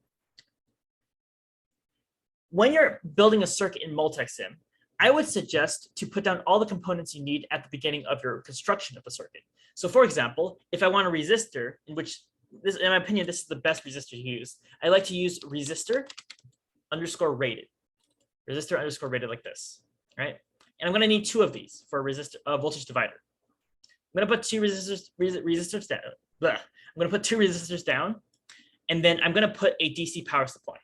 When you're building a circuit in multisim, I would suggest to put down all the components you need at the beginning of your construction of the circuit. So for example, if I want a resistor, in which this, in my opinion, this is the best resistor to use, I like to use resistor underscore rated. Resistor underscore rated like this, right? And I'm going to need 2 of these for a resistor voltage divider. I'm going to put 2 resistors down. Blah. I'm going to put 2 resistors down, and then I'm going to put a DC power supply.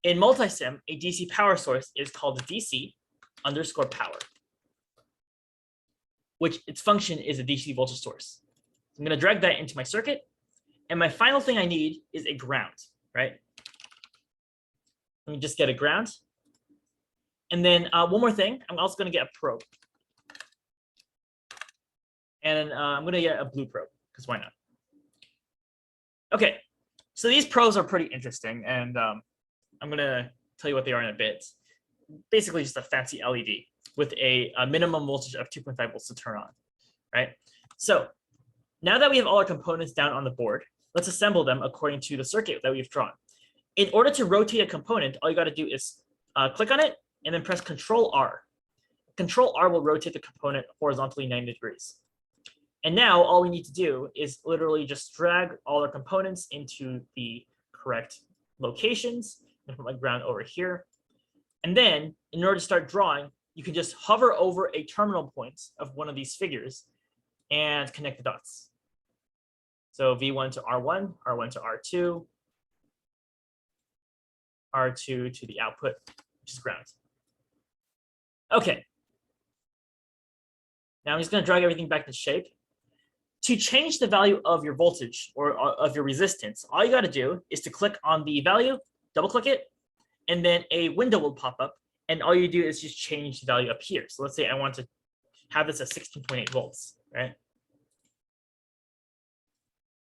In multisim, a DC power source is called a DC underscore power, which its function is a DC voltage source. I'm going to drag that into my circuit, and my final thing I need is a ground, right? Let me just get a ground. And then one more thing, I'm also going to get a probe. And I'm going to get a blue probe, because why not? Okay, so these probes are pretty interesting, and I'm going to tell you what they are in a bit. Basically just a fancy LED with a minimum voltage of 2.5 volts to turn on, right? So now that we have all our components down on the board, let's assemble them according to the circuit that we've drawn. In order to rotate a component, all you got to do is click on it and then press Control R. Control R will rotate the component horizontally 90 degrees. And now all we need to do is literally just drag all our components into the correct locations. I'm gonna put my ground over here. And then in order to start drawing, you can just hover over a terminal point of one of these figures and connect the dots. So V1 to R1, R1 to R2, R2 to the output, which is ground. Okay. Now I'm just going to drag everything back to shape. To change the value of your voltage or of your resistance, all you got to do is to click on the value, double click it, and then a window will pop up. And all you do is just change the value up here. So let's say I want to have this at 16.8 volts, right?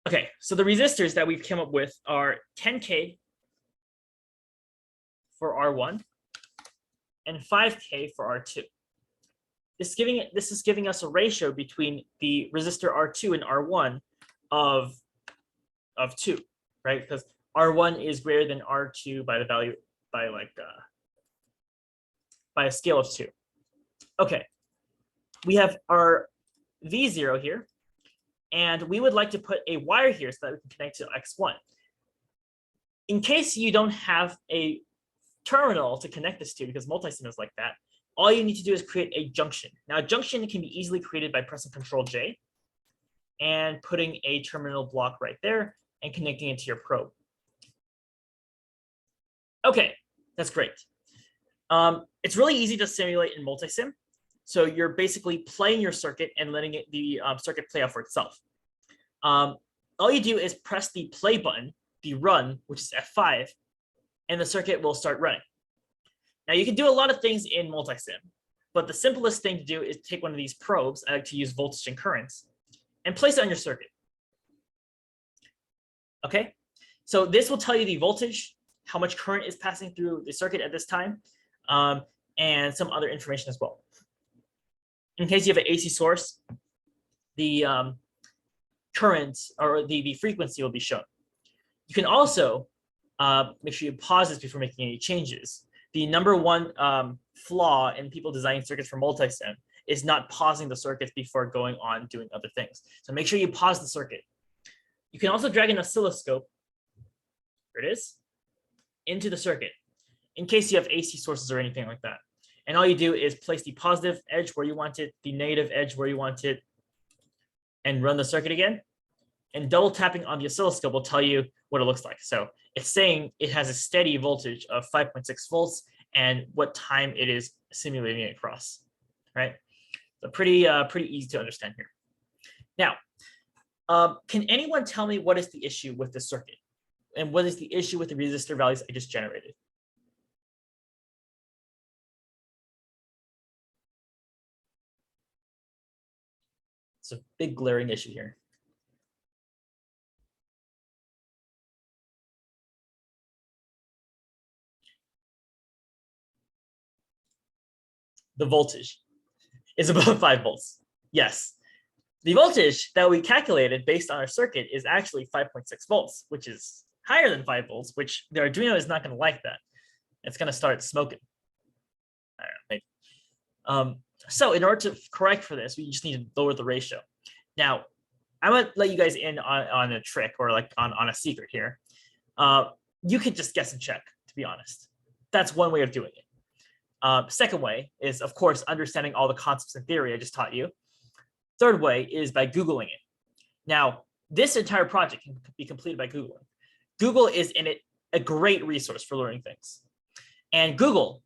Okay, so the resistors that we've come up with are 10K for R1 and 5K for R2. This is giving us a ratio between the resistor R2 and R1 of 2, right? Because R1 is greater than R2 by the value by a scale of 2. Okay, we have our V0 here, and we would like to put a wire here so that we can connect to X1. In case you don't have a terminal to connect this to, because multisim is like that, all you need to do is create a junction. Now, a junction can be easily created by pressing Control J and putting a terminal block right there and connecting it to your probe. Okay, that's great. It's really easy to simulate in multisim. So you're basically playing your circuit and letting the circuit play out for itself. All you do is press the play button, the run, which is F5, and the circuit will start running. Now you can do a lot of things in multisim, but the simplest thing to do is take one of these probes, I like to use voltage and currents, and place it on your circuit. Okay, so this will tell you the voltage, how much current is passing through the circuit at this time, and some other information as well. In case you have an AC source, the current or the frequency will be shown. You can also make sure you pause this before making any changes. The number one flaw in people designing circuits for multisim is not pausing the circuits before going on doing other things. So make sure you pause the circuit. You can also drag an oscilloscope, here it is, into the circuit in case you have AC sources or anything like that. And all you do is place the positive edge where you want it, the negative edge where you want it, and run the circuit again. And double tapping on the oscilloscope will tell you what it looks like. So it's saying it has a steady voltage of 5.6 volts and what time it is simulating it across, right? So pretty easy to understand here. Now, can anyone tell me what is the issue with the circuit? And what is the issue with the resistor values I just generated? It's a big glaring issue here. The voltage is above 5 volts. Yes. The voltage that we calculated based on our circuit is actually 5.6 volts, which is higher than 5 volts, which the Arduino is not going to like that. It's going to start smoking. I don't know, maybe. So in order to correct for this, we just need to lower the ratio. Now, I'm gonna let you guys in on a trick or like on a secret here. You could just guess and check, to be honest. That's one way of doing it. Second way is, of course, understanding all the concepts and theory I just taught you. Third way is by Googling it. Now, this entire project can be completed by Googling. Google is in it a great resource for learning things. And Google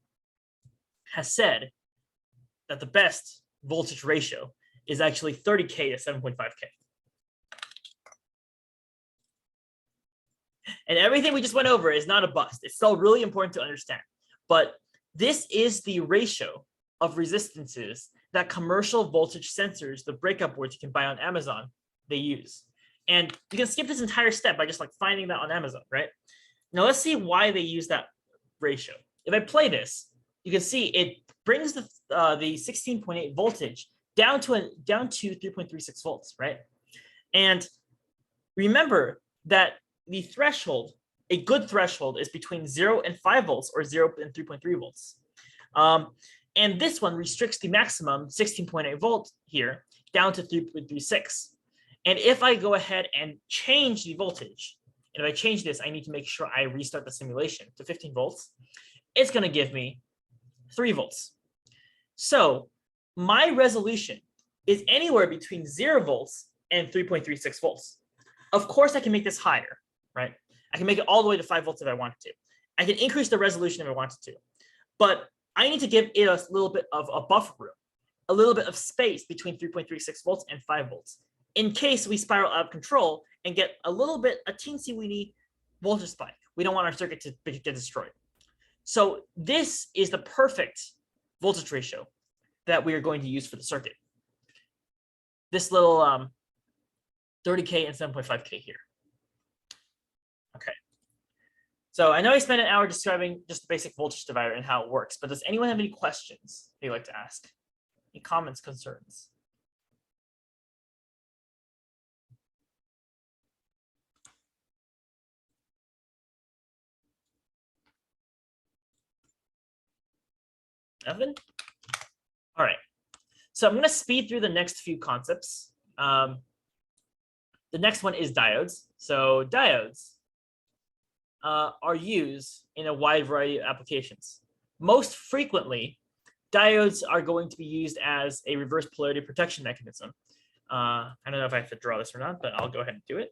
has said that the best voltage ratio is actually 30K to 7.5K. And everything we just went over is not a bust. It's still really important to understand. But this is the ratio of resistances that commercial voltage sensors, the breakout boards you can buy on Amazon, they use. And you can skip this entire step by just like finding that on Amazon, right? Now let's see why they use that ratio. If I play this, you can see it brings the 16.8 voltage down to 3.36 volts, right? And remember that the threshold, a good threshold, is between 0 and 5 volts or 0 and 3.3 volts. And this one restricts the maximum 16.8 volt here down to 3.36. And if I go ahead and change the voltage, and if I change this, I need to make sure I restart the simulation to 15 volts. It's going to give me 3 volts. So my resolution is anywhere between 0 volts and 3.36 volts. Of course, I can make this higher, right? I can make it all the way to 5 volts if I wanted to. I can increase the resolution if I wanted to. But I need to give it a little bit of a buffer room, a little bit of space between 3.36 volts and 5 volts, in case we spiral out of control and get a teensy-weeny voltage spike. We don't want our circuit to get destroyed. So this is the perfect voltage ratio that we are going to use for the circuit. This little 30K and 7.5K here. Okay. So I know I spent an hour describing just the basic voltage divider and how it works, but does anyone have any questions they'd like to ask? Any comments, concerns? Nothing? All right. So I'm going to speed through the next few concepts. The next one is diodes. So diodes are used in a wide variety of applications. Most frequently, diodes are going to be used as a reverse polarity protection mechanism. I don't know if I have to draw this or not, but I'll go ahead and do it.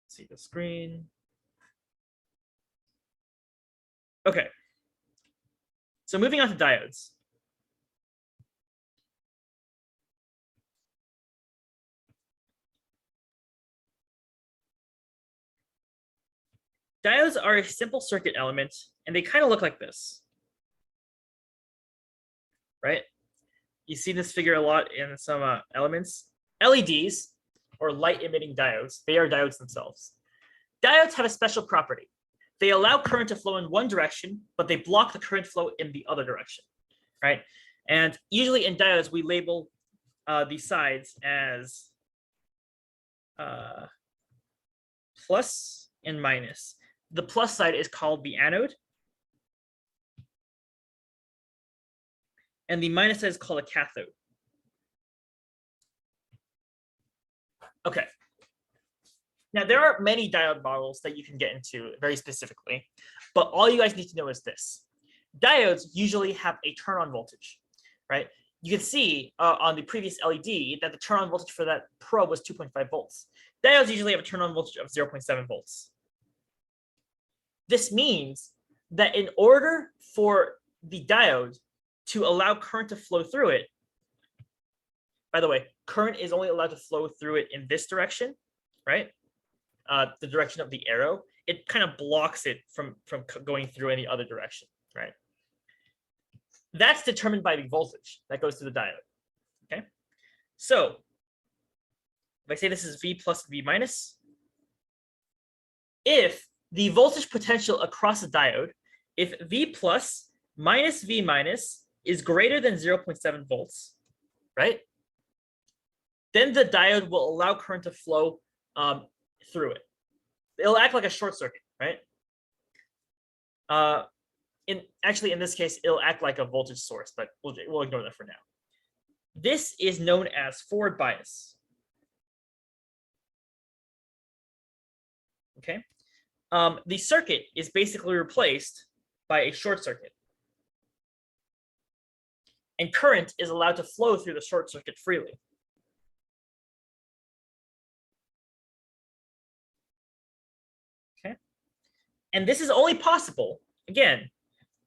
See the screen. Okay. So moving on to diodes. Diodes are a simple circuit element, and they kind of look like this, right? You see this figure a lot in some elements. LEDs, or light-emitting diodes, they are diodes themselves. Diodes have a special property. They allow current to flow in one direction, but they block the current flow in the other direction, right? And usually in diodes, we label the sides as plus and minus. The plus side is called the anode, and the minus side is called a cathode. Okay. Now, there are many diode models that you can get into very specifically, but all you guys need to know is this. Diodes usually have a turn-on voltage, right? You can see on the previous LED that the turn-on voltage for that probe was 2.5 volts. Diodes usually have a turn-on voltage of 0.7 volts. This means that in order for the diode to allow current to flow through it, by the way, current is only allowed to flow through it in this direction, right? The direction of the arrow. It kind of blocks it from going through any other direction, right? That's determined by the voltage that goes through the diode, okay? So if I say this is V plus V minus, if the voltage potential across a diode, if V plus minus V minus is greater than 0.7 volts, right? Then the diode will allow current to flow through it. It'll act like a short circuit, right? In this case, it'll act like a voltage source, but we'll ignore that for now. This is known as forward bias. Okay. The circuit is basically replaced by a short circuit. And current is allowed to flow through the short circuit freely. Okay. And this is only possible, again,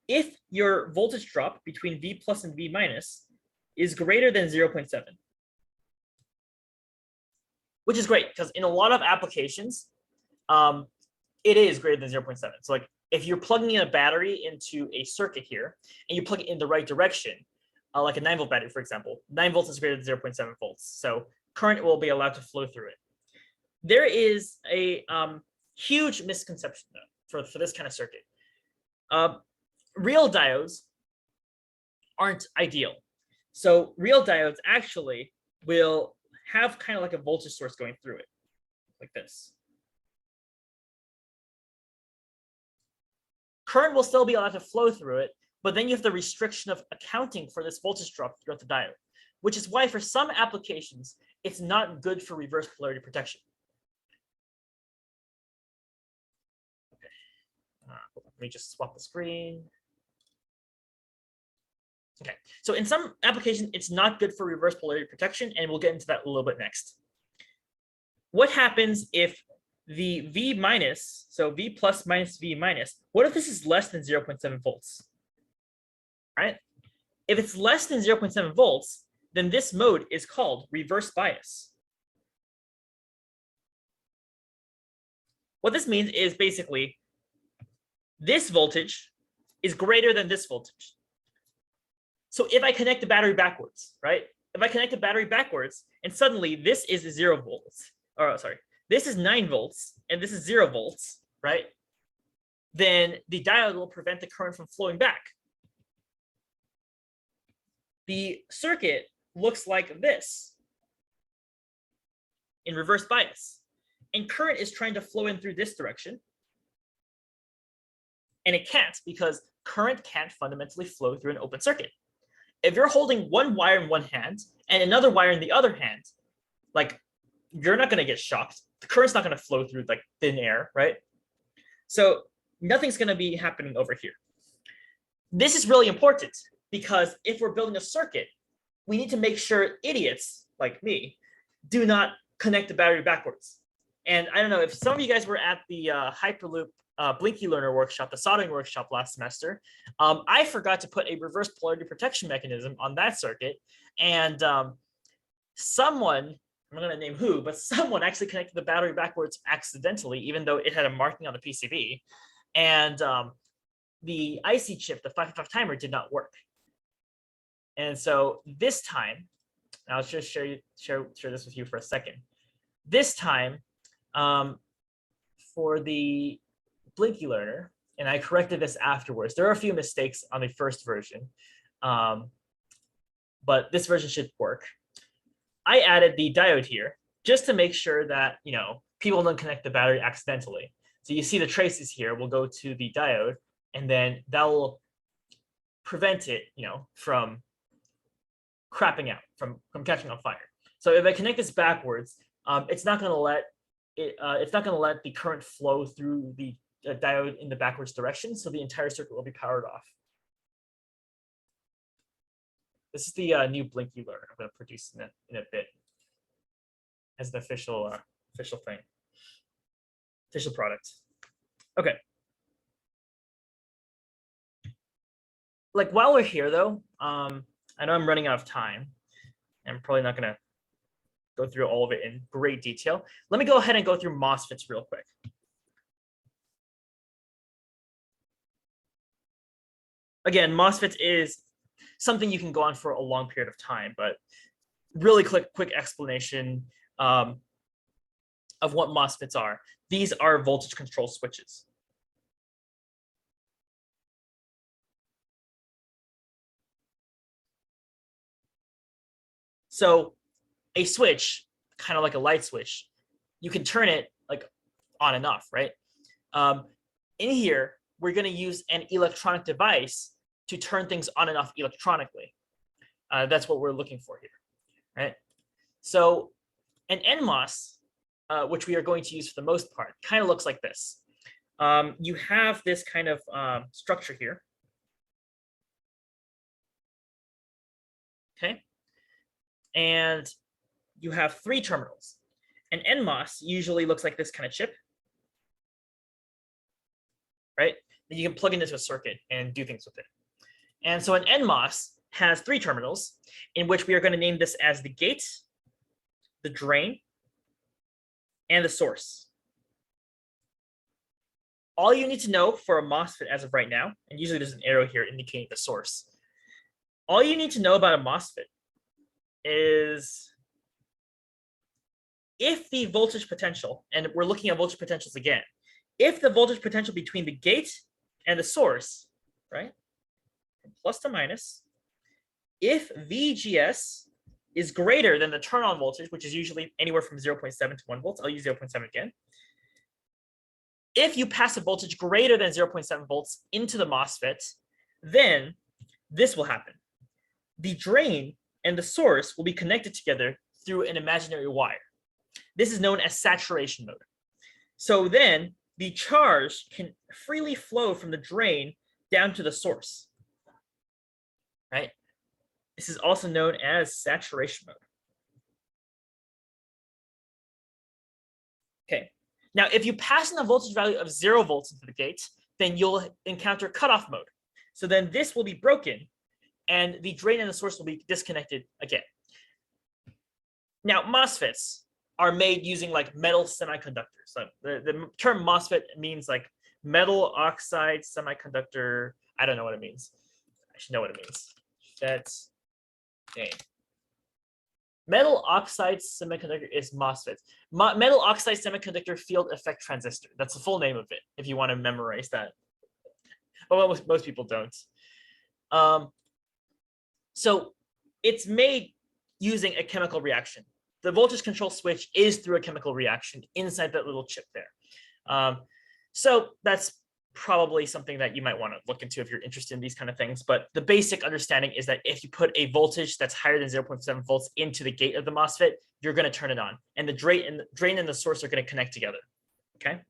if your voltage drop between V plus and V minus is greater than 0.7. Which is great, because in a lot of applications, it is greater than 0.7. So like if you're plugging in a battery into a circuit here, and you plug it in the right direction, like a 9-volt battery, for example, 9 volts is greater than 0.7 volts. So current will be allowed to flow through it. There is a huge misconception though, for this kind of circuit. Real diodes aren't ideal. So real diodes actually will have kind of like a voltage source going through it, like this. Current will still be allowed to flow through it, but then you have the restriction of accounting for this voltage drop throughout the diode, which is why for some applications, it's not good for reverse polarity protection. Okay. Let me just swap the screen. Okay, so in some applications, it's not good for reverse polarity protection, and we'll get into that a little bit next. What happens if the V minus, so V plus minus V minus, what if this is less than 0.7 volts? All right, if it's less than 0.7 volts, then this mode is called reverse bias. What this means is basically this voltage is greater than this voltage. So if I connect the battery backwards, right? If I connect the battery backwards and suddenly this is 0 volts, or sorry, this is 9 volts and this is 0 volts, right? Then the diode will prevent the current from flowing back. The circuit looks like this in reverse bias. And current is trying to flow in through this direction. And it can't because current can't fundamentally flow through an open circuit. If you're holding one wire in one hand and another wire in the other hand, like you're not going to get shocked. The current's not going to flow through like thin air, right? So nothing's going to be happening over here. This is really important because if we're building a circuit, we need to make sure idiots like me do not connect the battery backwards. And I don't know if some of you guys were at the Hyperloop Blinky Learner workshop, the soldering workshop last semester. I forgot to put a reverse polarity protection mechanism on that circuit. And someone, I'm not going to name who, but someone actually connected the battery backwards accidentally, even though it had a marking on the PCB. And the IC chip, the 555 timer, did not work. And so this time, I'll just share this with you for a second. This time, for the Blinky Learner, and I corrected this afterwards. There are a few mistakes on the first version, but this version should work. I added the diode here just to make sure that people don't connect the battery accidentally. So you see the traces here will go to the diode, and then that will prevent it, from crapping out, from catching on fire. So if I connect this backwards, it's not going to let the current flow through the diode in the backwards direction, so the entire circuit will be powered off. This is the new Blinky Learner I'm going to produce in a bit as an official product. Okay. Like while we're here though, I know I'm running out of time. I'm probably not going to go through all of it in great detail. Let me go ahead and go through MOSFETs real quick. Again, MOSFETs is something you can go on for a long period of time, but really quick explanation of what MOSFETs are. These are voltage control switches. So a switch, kind of like a light switch, you can turn it like on and off, right? In here, we're going to use an electronic device to turn things on and off electronically. That's what we're looking for here, right? So an NMOS, which we are going to use for the most part, kind of looks like this. You have this kind of structure here. Okay. And you have 3 terminals. An NMOS usually looks like this kind of chip, right? That you can plug into a circuit and do things with it. And so an NMOS has 3 terminals, in which we are going to name this as the gate, the drain, and the source. All you need to know for a MOSFET as of right now, and usually there's an arrow here indicating the source. All you need to know about a MOSFET is if the voltage potential, and we're looking at voltage potentials again, if the voltage potential between the gate and the source, right, from plus to minus, if VGS is greater than the turn on voltage, which is usually anywhere from 0.7 to 1 volts, I'll use 0.7 again. If you pass a voltage greater than 0.7 volts into the MOSFET, then this will happen. The drain and the source will be connected together through an imaginary wire. This is known as saturation mode. So then the charge can freely flow from the drain down to the source, right? This is also known as saturation mode. Okay. Now, if you pass in a voltage value of 0 volts into the gate, then you'll encounter cutoff mode. So then this will be broken, and the drain and the source will be disconnected again. Now, MOSFETs are made using like metal semiconductors. So the term MOSFET means like metal oxide semiconductor. I don't know what it means. I should know what it means. That's name. Metal oxide semiconductor is MOSFET. Metal oxide semiconductor field effect transistor. That's the full name of it, if you want to memorize that. Well, most people don't. So it's made using a chemical reaction. The voltage control switch is through a chemical reaction inside that little chip there. So that's probably something that you might want to look into if you're interested in these kind of things. But the basic understanding is that if you put a voltage that's higher than 0.7 volts into the gate of the MOSFET, you're going to turn it on, and the drain and the source are going to connect together. Okay.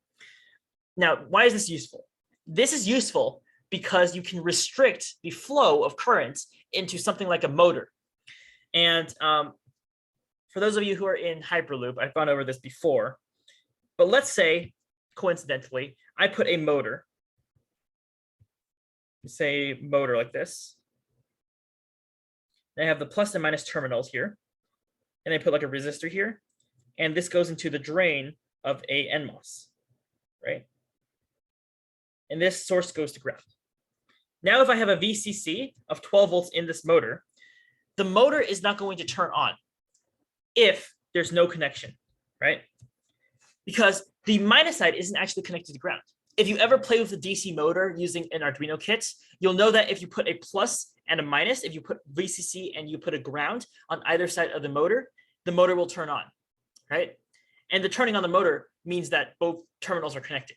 Now, why is this useful? This is useful because you can restrict the flow of current into something like a motor. And for those of you who are in Hyperloop, I've gone over this before, but let's say, coincidentally, I put a motor, say motor like this. I have the plus and minus terminals here, and I put like a resistor here, and this goes into the drain of a NMOS, right? And this source goes to ground. Now, if I have a VCC of 12 volts in this motor, the motor is not going to turn on if there's no connection, right? Because the minus side isn't actually connected to ground. If you ever play with a DC motor using an Arduino kit, you'll know that if you put a plus and a minus, if you put VCC and you put a ground on either side of the motor will turn on, right? And the turning on the motor means that both terminals are connected.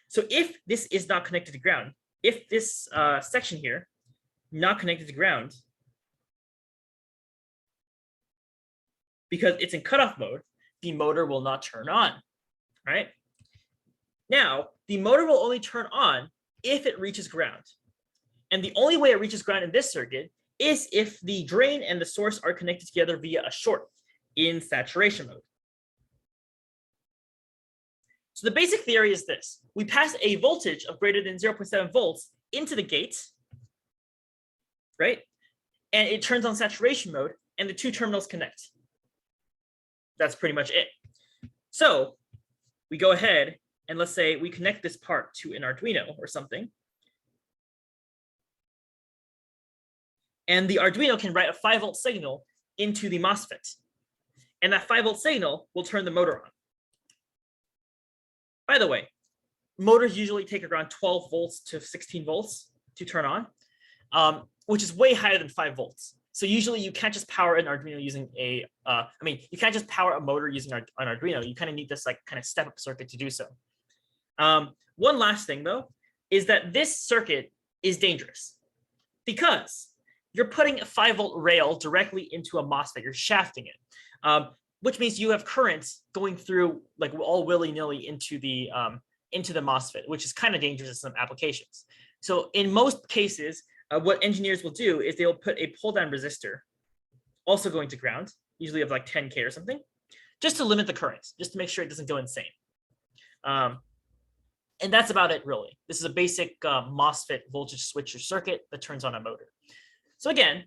So if this is not connected to ground, if this section here, not connected to ground, because it's in cutoff mode, the motor will not turn on, right? Now, the motor will only turn on if it reaches ground. And the only way it reaches ground in this circuit is if the drain and the source are connected together via a short in saturation mode. So the basic theory is this. We pass a voltage of greater than 0.7 volts into the gate, right? And it turns on saturation mode, and the 2 terminals connect. That's pretty much it. So we go ahead and let's say we connect this part to an Arduino or something. And the Arduino can write a 5-volt signal into the MOSFET. And that 5-volt signal will turn the motor on. By the way, motors usually take around 12 volts to 16 volts to turn on, which is way higher than 5 volts. So usually you can't just power an Arduino using you can't just power a motor using an Arduino. You kind of need this like kind of step-up circuit to do so. One last thing though, is that this circuit is dangerous because you're putting a 5-volt rail directly into a MOSFET. You're shafting it, which means you have currents going through like all willy-nilly into the MOSFET, which is kind of dangerous in some applications. So in most cases, what engineers will do is they will put a pull-down resistor also going to ground, usually of like 10K or something, just to limit the currents, just to make sure it doesn't go insane. And that's about it, really. This is a basic MOSFET voltage switcher circuit that turns on a motor. So again,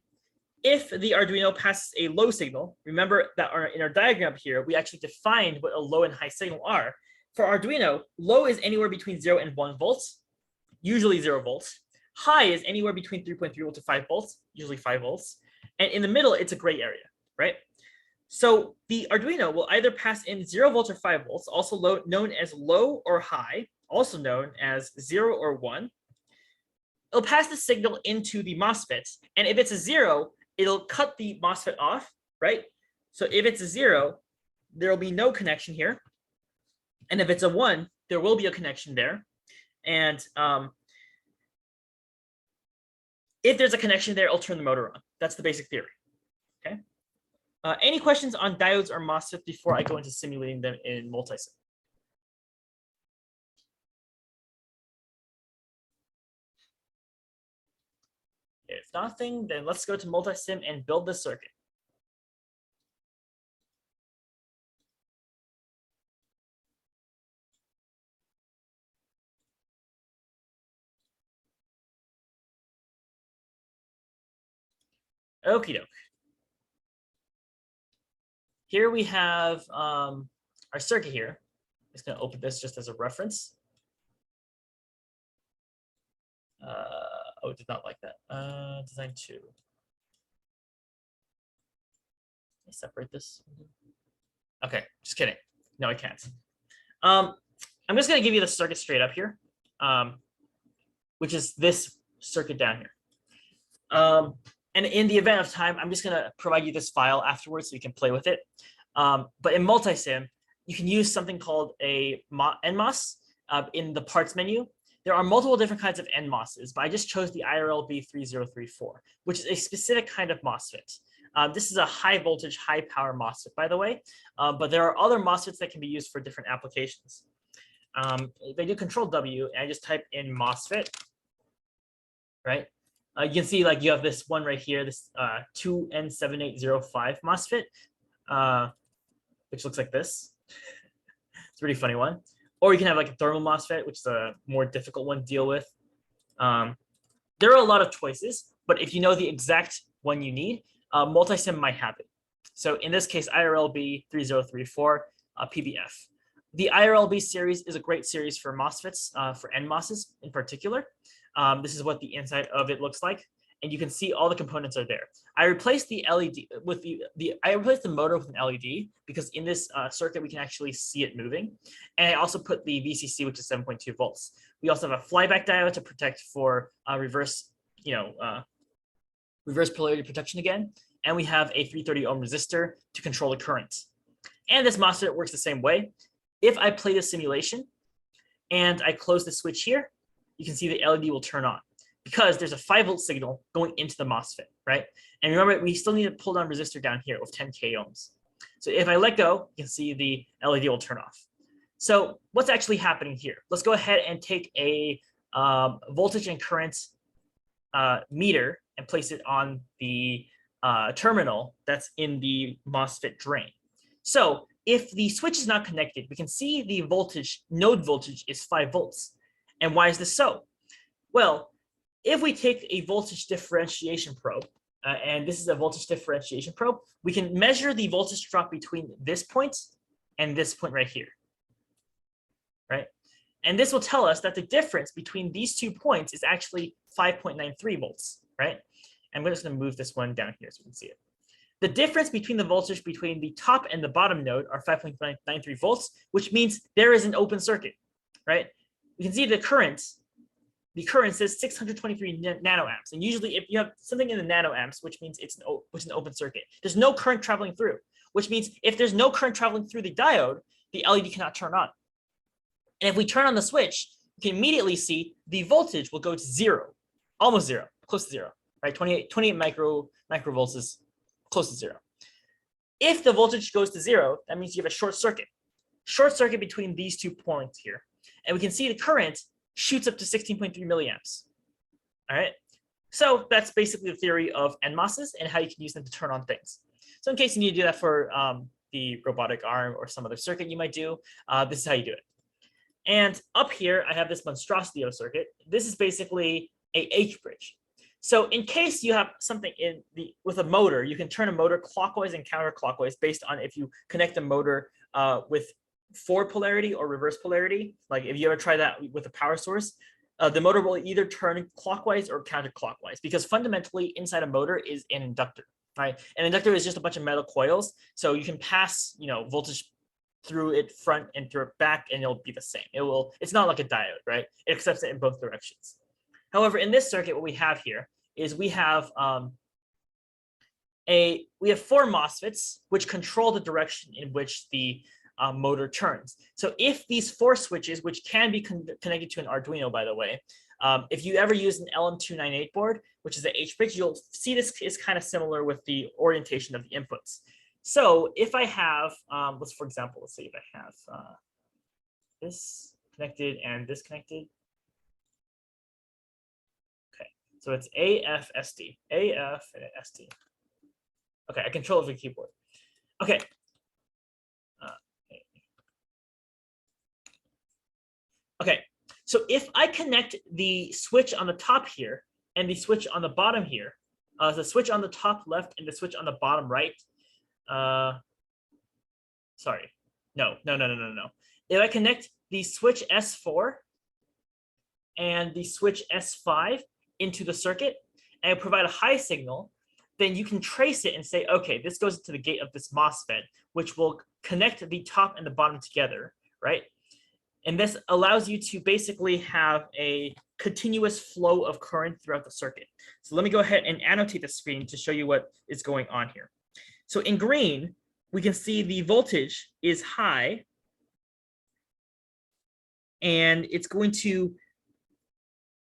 if the Arduino passes a low signal, remember that in our diagram here, we actually defined what a low and high signal are. For Arduino, low is anywhere between 0 and 1 volts, usually 0 volts. High is anywhere between 3.3 volts to 5 volts, usually 5 volts. And in the middle, it's a gray area, right? So the Arduino will either pass in 0 volts or 5 volts, also known as low or high, also known as 0 or 1. It'll pass the signal into the MOSFETs. And if it's a 0, it'll cut the MOSFET off, right? So if it's a 0, there will be no connection here. And if it's a 1, there will be a connection there. And if there's a connection there, it'll turn the motor on. That's the basic theory, okay? Any questions on diodes or MOSFETs before I go into simulating them in multisim? If nothing, then let's go to multisim and build the circuit. Okie doke. Here we have our circuit here. I'm just going to open this just as a reference. Oh, it did not like that. Design 2. Let me separate this. Okay, just kidding. No, I can't. I'm just going to give you the circuit straight up here, which is this circuit down here. And in the event of time, I'm just going to provide you this file afterwards so you can play with it. But in multisim, you can use something called a NMOS in the parts menu. There are multiple different kinds of NMOSs, but I just chose the IRLB3034, which is a specific kind of MOSFET. This is a high voltage, high power MOSFET, by the way, but there are other MOSFETs that can be used for different applications. If I do Control W and I just type in MOSFET, right? You can see like you have this one right here, this 2N7805 MOSFET, which looks like this. It's a pretty funny one. Or you can have like a thermal MOSFET, which is a more difficult one to deal with. There are a lot of choices, but if you know the exact one you need, multisim might have it. So in this case, IRLB3034 PBF. The IRLB series is a great series for MOSFETs, for NMOSs in particular. This is what the inside of it looks like. And you can see all the components are there. I replaced the LED with I replaced the motor with an LED because in this circuit we can actually see it moving. And I also put the VCC, which is 7.2 volts. We also have a flyback diode to protect for reverse polarity protection again. And we have a 330 ohm resistor to control the current. And this MOSFET works the same way. If I play the simulation and I close the switch here, you can see the LED will turn on, because there's a 5-volt signal going into the MOSFET, right? And remember, we still need a pull-down resistor down here of 10K ohms. So if I let go, you can see the LED will turn off. So what's actually happening here? Let's go ahead and take a voltage and current meter and place it on the terminal that's in the MOSFET drain. So if the switch is not connected, we can see the voltage, node voltage is 5 volts. And why is this so? Well, if we take a voltage differentiation probe, and this is a voltage differentiation probe, we can measure the voltage drop between this point and this point right here, right? And this will tell us that the difference between these 2 points is actually 5.93 volts, right? And we're just going to move this one down here so we can see it. The difference between the voltage between the top and the bottom node are 5.93 volts, which means there is an open circuit, right? We can see the current says 623 nanoamps. And usually if you have something in the nanoamps, which means it's an open circuit, there's no current traveling through, which means if there's no current traveling through the diode, the LED cannot turn on. And if we turn on the switch, you can immediately see the voltage will go to 0, almost 0, close to 0, right? 28 microvolts is close to 0. If the voltage goes to 0, that means you have a short circuit between these 2 points here. And we can see the current shoots up to 16.3 milliamps. All right. So that's basically the theory of NMOSs and how you can use them to turn on things. So in case you need to do that for the robotic arm or some other circuit you might do, this is how you do it. And up here, I have this monstrosity of a circuit. This is basically a H-bridge. So in case you have something with a motor, you can turn a motor clockwise and counterclockwise based on if you connect the motor with forward polarity or reverse polarity. Like if you ever try that with a power source, the motor will either turn clockwise or counterclockwise, because fundamentally inside a motor is an inductor, right? An inductor is just a bunch of metal coils. So you can pass, voltage through it front and through it back, and it'll be the same. It's not like a diode, right? It accepts it in both directions. However, in this circuit, what we have here is we have 4 MOSFETs which control the direction in which the motor turns. So if these 4 switches, which can be connected to an Arduino, by the way, if you ever use an LM298 board, which is an H-bridge, you'll see this is kind of similar with the orientation of the inputs. So if I have, for example, let's say if I have this connected and this connected. Okay, so it's AF, SD, AF, and SD. Okay, I control it with the keyboard. Okay. Okay, so if I connect the switch on the top here and the switch on the bottom here, the switch on the top left and the switch on the bottom right, sorry, no. If I connect the switch S4 and the switch S5 into the circuit and I provide a high signal, then you can trace it and say, okay, this goes to the gate of this MOSFET, which will connect the top and the bottom together, right? And this allows you to basically have a continuous flow of current throughout the circuit. So let me go ahead and annotate the screen to show you what is going on here. So in green, we can see the voltage is high, and it's going to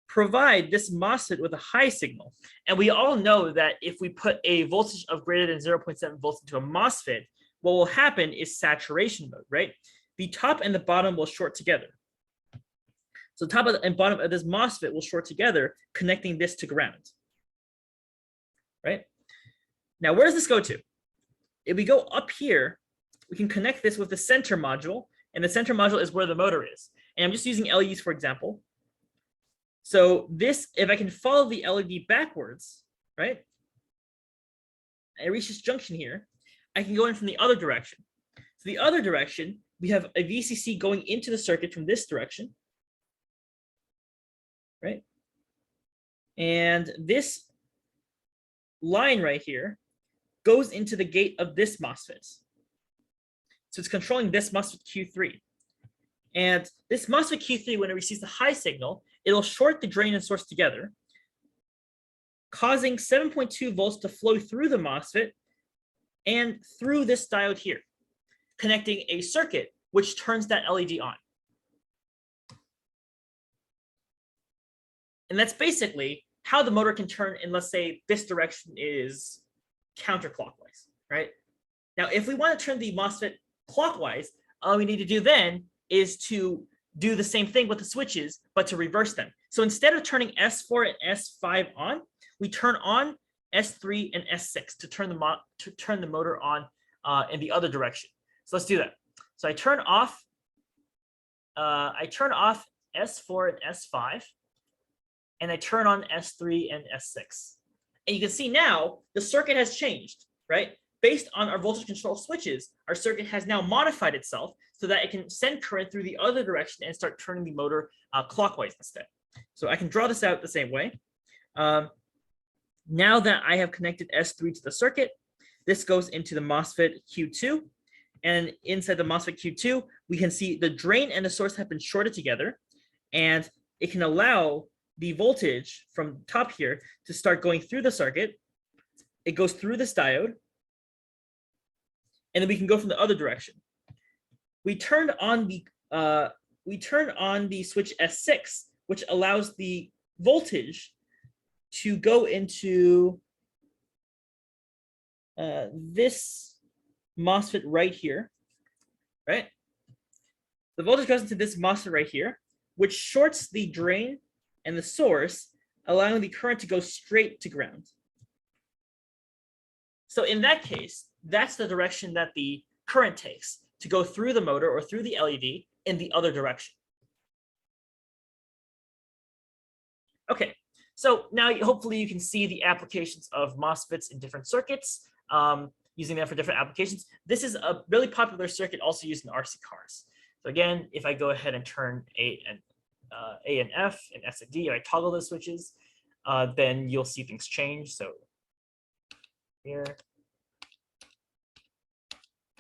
provide this MOSFET with a high signal. And we all know that if we put a voltage of greater than 0.7 volts into a MOSFET, what will happen is saturation mode, right? The top and the bottom will short together. So top and bottom of this MOSFET will short together, connecting this to ground, right? Now, where does this go to? If we go up here, we can connect this with the center module, and the center module is where the motor is. And I'm just using LEDs for example. So this, if I can follow the LED backwards, right? I reach this junction here, I can go in from the other direction. So the other direction, we have a VCC going into the circuit from this direction, right? And this line right here goes into the gate of this MOSFET. So it's controlling this MOSFET Q3. And this MOSFET Q3, when it receives the high signal, it'll short the drain and source together, causing 7.2 volts to flow through the MOSFET and through this diode here, connecting a circuit which turns that LED on. And that's basically how the motor can turn in, let's say, this direction is counterclockwise, right? Now, if we want to turn the MOSFET clockwise, all we need to do then is to do the same thing with the switches, but to reverse them. So instead of turning S4 and S5 on, we turn on S3 and S6 to turn the motor on in the other direction. So let's do that. So I turn off S4 and S5, and I turn on S3 and S6. And you can see now the circuit has changed, right? Based on our voltage control switches, our circuit has now modified itself so that it can send current through the other direction and start turning the motor clockwise instead. So I can draw this out the same way. Now that I have connected S3 to the circuit, this goes into the MOSFET Q2. And inside the MOSFET Q2, we can see the drain and the source have been shorted together, and it can allow the voltage from top here to start going through the circuit. It goes through this diode, and then we can go from the other direction. We turned on the switch S6, which allows the voltage to go into this MOSFET right here, right? The voltage goes into this MOSFET right here, which shorts the drain and the source, allowing the current to go straight to ground. So in that case, that's the direction that the current takes to go through the motor or through the LED in the other direction. Okay, so now hopefully you can see the applications of MOSFETs in different circuits, using them for different applications. This is a really popular circuit also used in RC cars. So again, if I go ahead and turn A and F and S and D, and I toggle the switches, then you'll see things change. So here,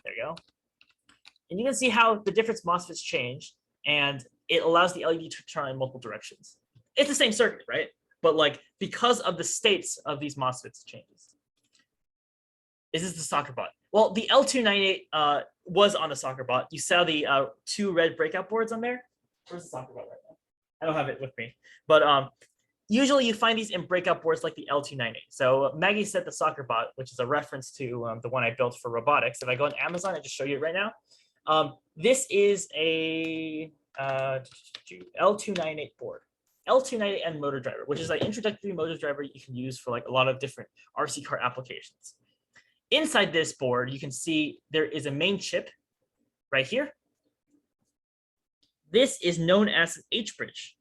there you go. And you can see how the different MOSFETs change, and it allows the LED to turn in multiple directions. It's the same circuit, right? But like because of the states of these MOSFETs changes. Is this the soccer bot? Well, the L298 was on a soccer bot. You saw the 2 red breakout boards on there. Where's the soccer bot right now? I don't have it with me. But usually you find these in breakout boards like the L298. So Maggie said the soccer bot, which is a reference to the one I built for robotics. If I go on Amazon, I just show you it right now. This is a L298 board. L298 and motor driver, which is an introductory motor driver you can use for like a lot of different RC car applications. Inside this board, you can see there is a main chip right here. This is known as an H-bridge.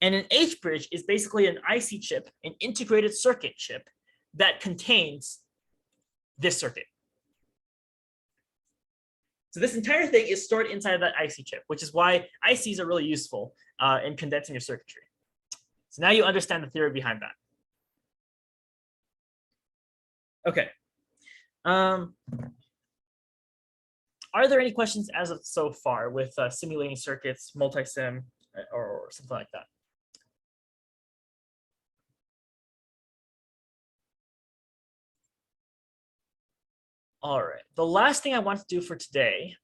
And an H-bridge is basically an IC chip, an integrated circuit chip that contains this circuit. So this entire thing is stored inside of that IC chip, which is why ICs are really useful in condensing your circuitry. So now you understand the theory behind that. Okay. Are there any questions as of so far with simulating circuits, multi-sim, or something like that? All right. The last thing I want to do for today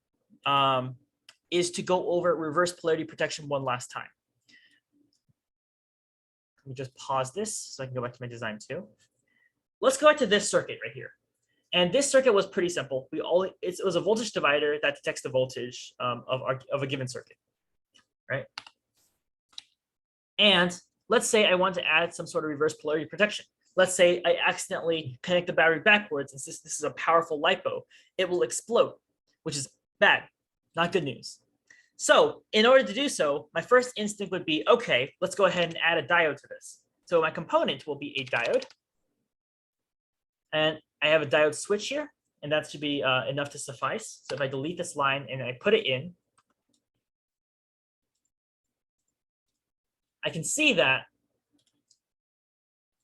is to go over reverse polarity protection one last time. Let me just pause this so I can go back to my design too. Let's go back to this circuit right here. And this circuit was pretty simple. It was a voltage divider that detects the voltage of a given circuit, right? And let's say I want to add some sort of reverse polarity protection. Let's say I accidentally connect the battery backwards, and since this is a powerful LiPo, it will explode, which is bad, not good news. So in order to do so, my first instinct would be, okay, let's go ahead and add a diode to this. So my component will be a diode. And I have a diode switch here, and that should be enough to suffice. So if I delete this line and I put it in, I can see that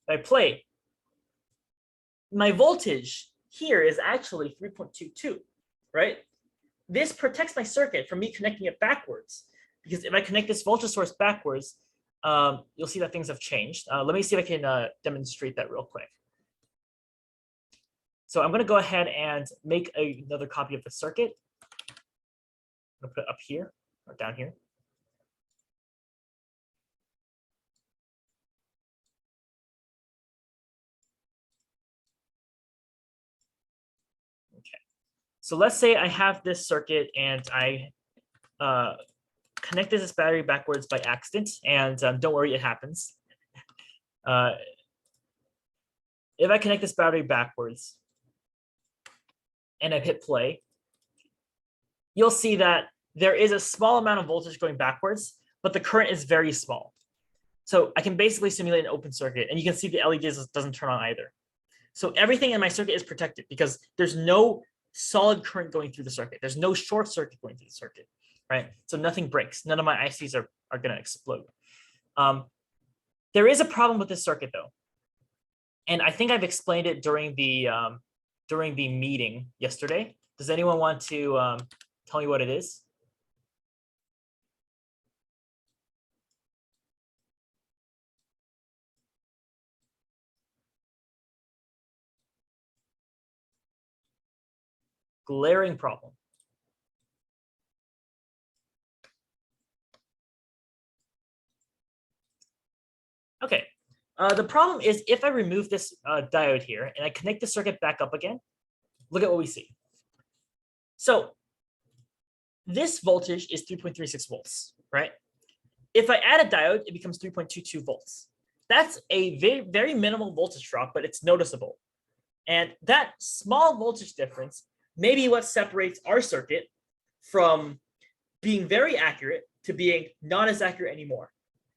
if I play, my voltage here is actually 3.22, right? This protects my circuit from me connecting it backwards, because if I connect this voltage source backwards, you'll see that things have changed. Let me see if I can demonstrate that real quick. So I'm going to go ahead and make another copy of the circuit. I'm going to put it up here or down here. Okay. So let's say I have this circuit and I connected this battery backwards by accident, and don't worry, it happens. If I connect this battery backwards and I hit play, you'll see that there is a small amount of voltage going backwards, but the current is very small. So I can basically simulate an open circuit, and you can see the LED doesn't turn on either. So everything in my circuit is protected because there's no solid current going through the circuit. There's no short circuit going through the circuit, right? So nothing breaks. None of my ICs are going to explode. There is a problem with this circuit though, and I think I've explained it during the meeting yesterday. Does anyone want to tell me what it is? Glaring problem. Okay. The problem is if I remove this diode here and I connect the circuit back up again, look at what we see. So this voltage is 3.36 volts, right? If I add a diode, it becomes 3.22 volts. That's a very, very minimal voltage drop, but it's noticeable. And that small voltage difference may be what separates our circuit from being very accurate to being not as accurate anymore,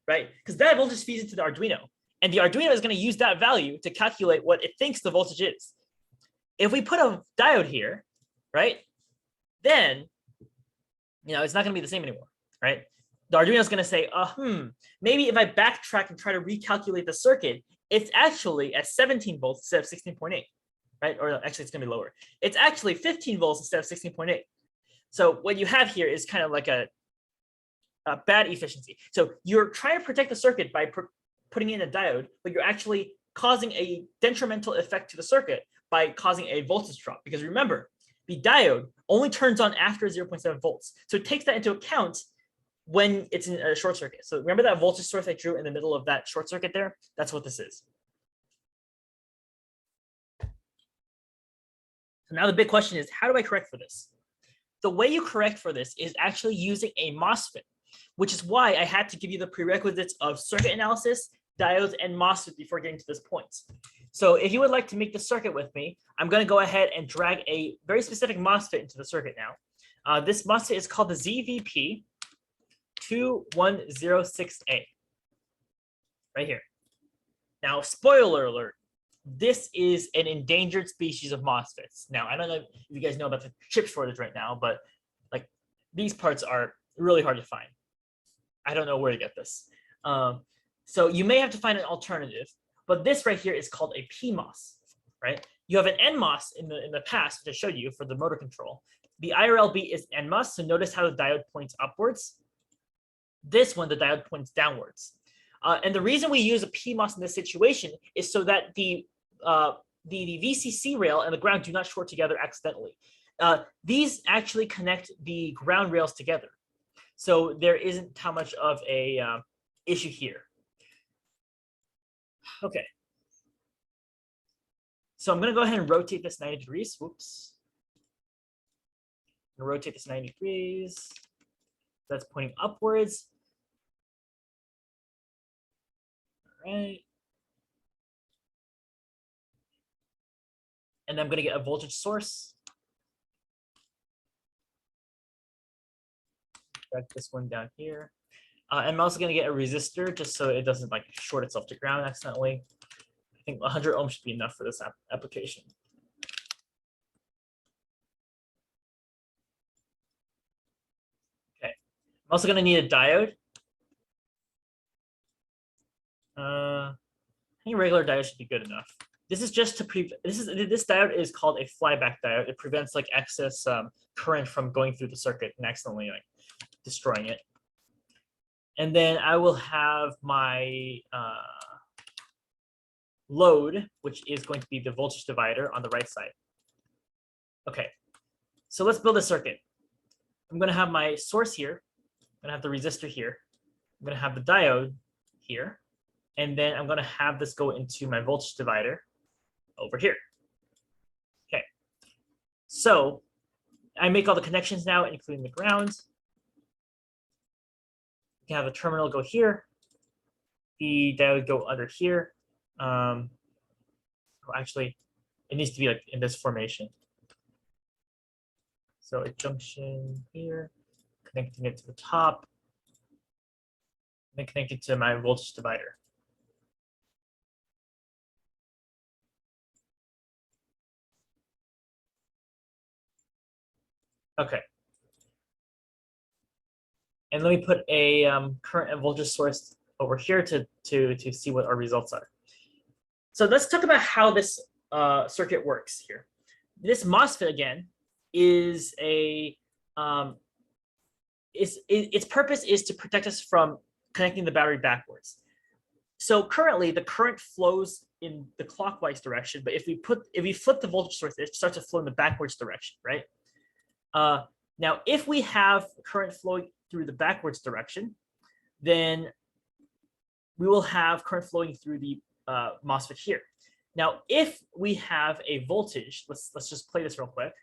right? Because that voltage feeds into the Arduino, and the Arduino is going to use that value to calculate what it thinks the voltage is. If we put a diode here, right, then it's not going to be the same anymore, right? The Arduino is going to say, maybe if I backtrack and try to recalculate the circuit, it's actually at 17 volts instead of 16.8, right? Or actually, it's going to be lower. It's actually 15 volts instead of 16.8. So what you have here is kind of like a bad efficiency. So you're trying to protect the circuit by putting in a diode, but you're actually causing a detrimental effect to the circuit by causing a voltage drop. Because remember, the diode only turns on after 0.7 volts. So it takes that into account when it's in a short circuit. So remember that voltage source I drew in the middle of that short circuit there? That's what this is. So now the big question is, how do I correct for this? The way you correct for this is actually using a MOSFET, which is why I had to give you the prerequisites of circuit analysis, diodes, and MOSFET before getting to this point. So if you would like to make the circuit with me, I'm going to go ahead and drag a very specific MOSFET into the circuit now. This MOSFET is called the ZVP2106A, right here. Now, spoiler alert, this is an endangered species of MOSFETs. Now, I don't know if you guys know about the chip shortage right now, but like these parts are really hard to find. I don't know where to get this. So you may have to find an alternative, but this right here is called a PMOS, right? You have an NMOS in the past, which I showed you for the motor control. The IRLB is NMOS, so notice how the diode points upwards. This one, the diode points downwards. And the reason we use a PMOS in this situation is so that the VCC rail and the ground do not short together accidentally. These actually connect the ground rails together. So there isn't how much of a issue here. Okay. So I'm going to go ahead and rotate this 90 degrees. Whoops. I'm going to rotate this 90 degrees. That's pointing upwards. All right. And then I'm going to get a voltage source. Drag this one down here. I'm also going to get a resistor just so it doesn't like short itself to ground accidentally. I think 100 ohms should be enough for this application. Okay. I'm also going to need a diode. I think regular diode should be good enough. This is just to this diode is called a flyback diode. It prevents like excess current from going through the circuit and accidentally like destroying it. And then I will have my load, which is going to be the voltage divider on the right side. Okay, so let's build a circuit. I'm going to have my source here. I'm going to have the resistor here. I'm going to have the diode here. And then I'm going to have this go into my voltage divider over here. Okay, so I make all the connections now, including the ground. You can have the terminal go here. The diode go under here. Actually, it needs to be like in this formation. So a junction here, connecting it to the top, and then connect it to my voltage divider. Okay. And let me put a current and voltage source over here to see what our results are. So let's talk about how this circuit works here. This MOSFET again is its purpose is to protect us from connecting the battery backwards. So currently the current flows in the clockwise direction, but if we flip the voltage source, it starts to flow in the backwards direction, right? Now, if we have current flowing through the backwards direction, then we will have current flowing through the MOSFET here. Now, if we have a voltage, let's just play this real quick.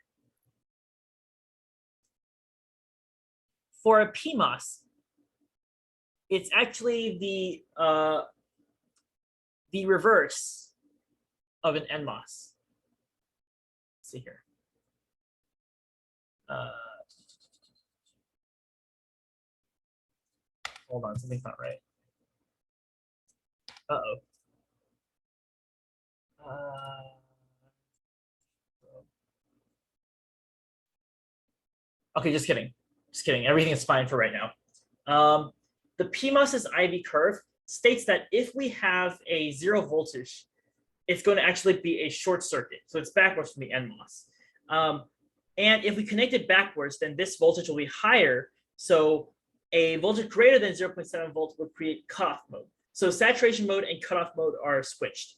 For a PMOS, it's actually the reverse of an NMOS. Let's see here. Hold on, something's not right. Uh-oh. Okay, just kidding. Just kidding. Everything is fine for right now. The PMOS's IV curve states that if we have a 0 voltage, it's going to actually be a short circuit. So it's backwards from the NMOS. And if we connect it backwards, then this voltage will be higher. So a voltage greater than 0.7 volts would create cutoff mode. So saturation mode and cutoff mode are switched.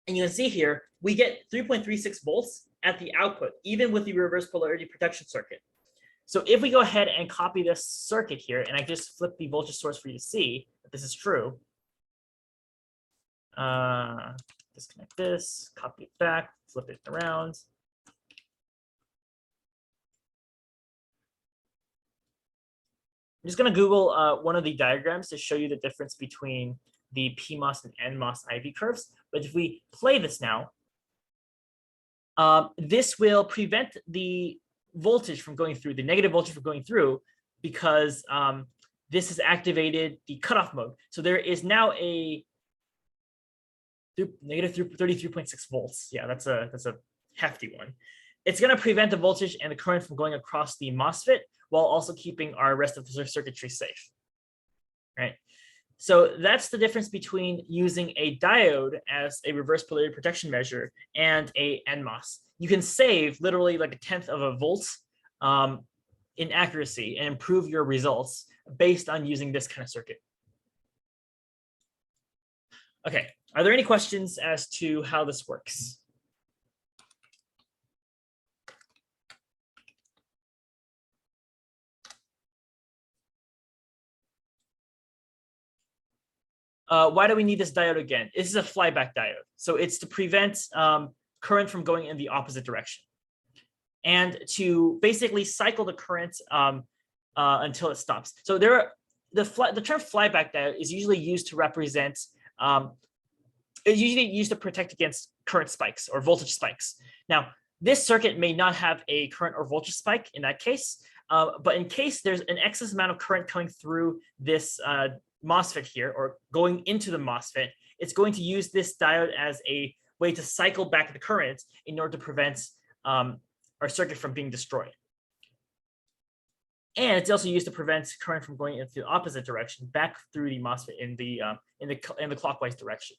And you can see here, we get 3.36 volts at the output, even with the reverse polarity protection circuit. So if we go ahead and copy this circuit here, and I just flip the voltage source for you to see that this is true. Disconnect this, copy it back, flip it around. I'm just going to Google one of the diagrams to show you the difference between the PMOS and NMOS IV curves. But if we play this now, this will prevent the voltage from going through, the negative voltage from going through, because this has activated the cutoff mode. So there is now a negative 33.6 volts. Yeah, that's a hefty one. It's going to prevent the voltage and the current from going across the MOSFET while also keeping our rest of the circuitry safe. Right. So that's the difference between using a diode as a reverse polarity protection measure and a NMOS. You can save literally like 1/10 of a volt in accuracy and improve your results based on using this kind of circuit. Okay, are there any questions as to how this works? Why do we need this diode again? This is a flyback diode. So it's to prevent current from going in the opposite direction and to basically cycle the current until it stops. So the term flyback diode is usually used to represent, it's usually used to protect against current spikes or voltage spikes. Now, this circuit may not have a current or voltage spike in that case, but in case there's an excess amount of current coming through this MOSFET here or going into the MOSFET, it's going to use this diode as a way to cycle back the current in order to prevent our circuit from being destroyed. And it's also used to prevent current from going into the opposite direction back through the MOSFET in the clockwise direction.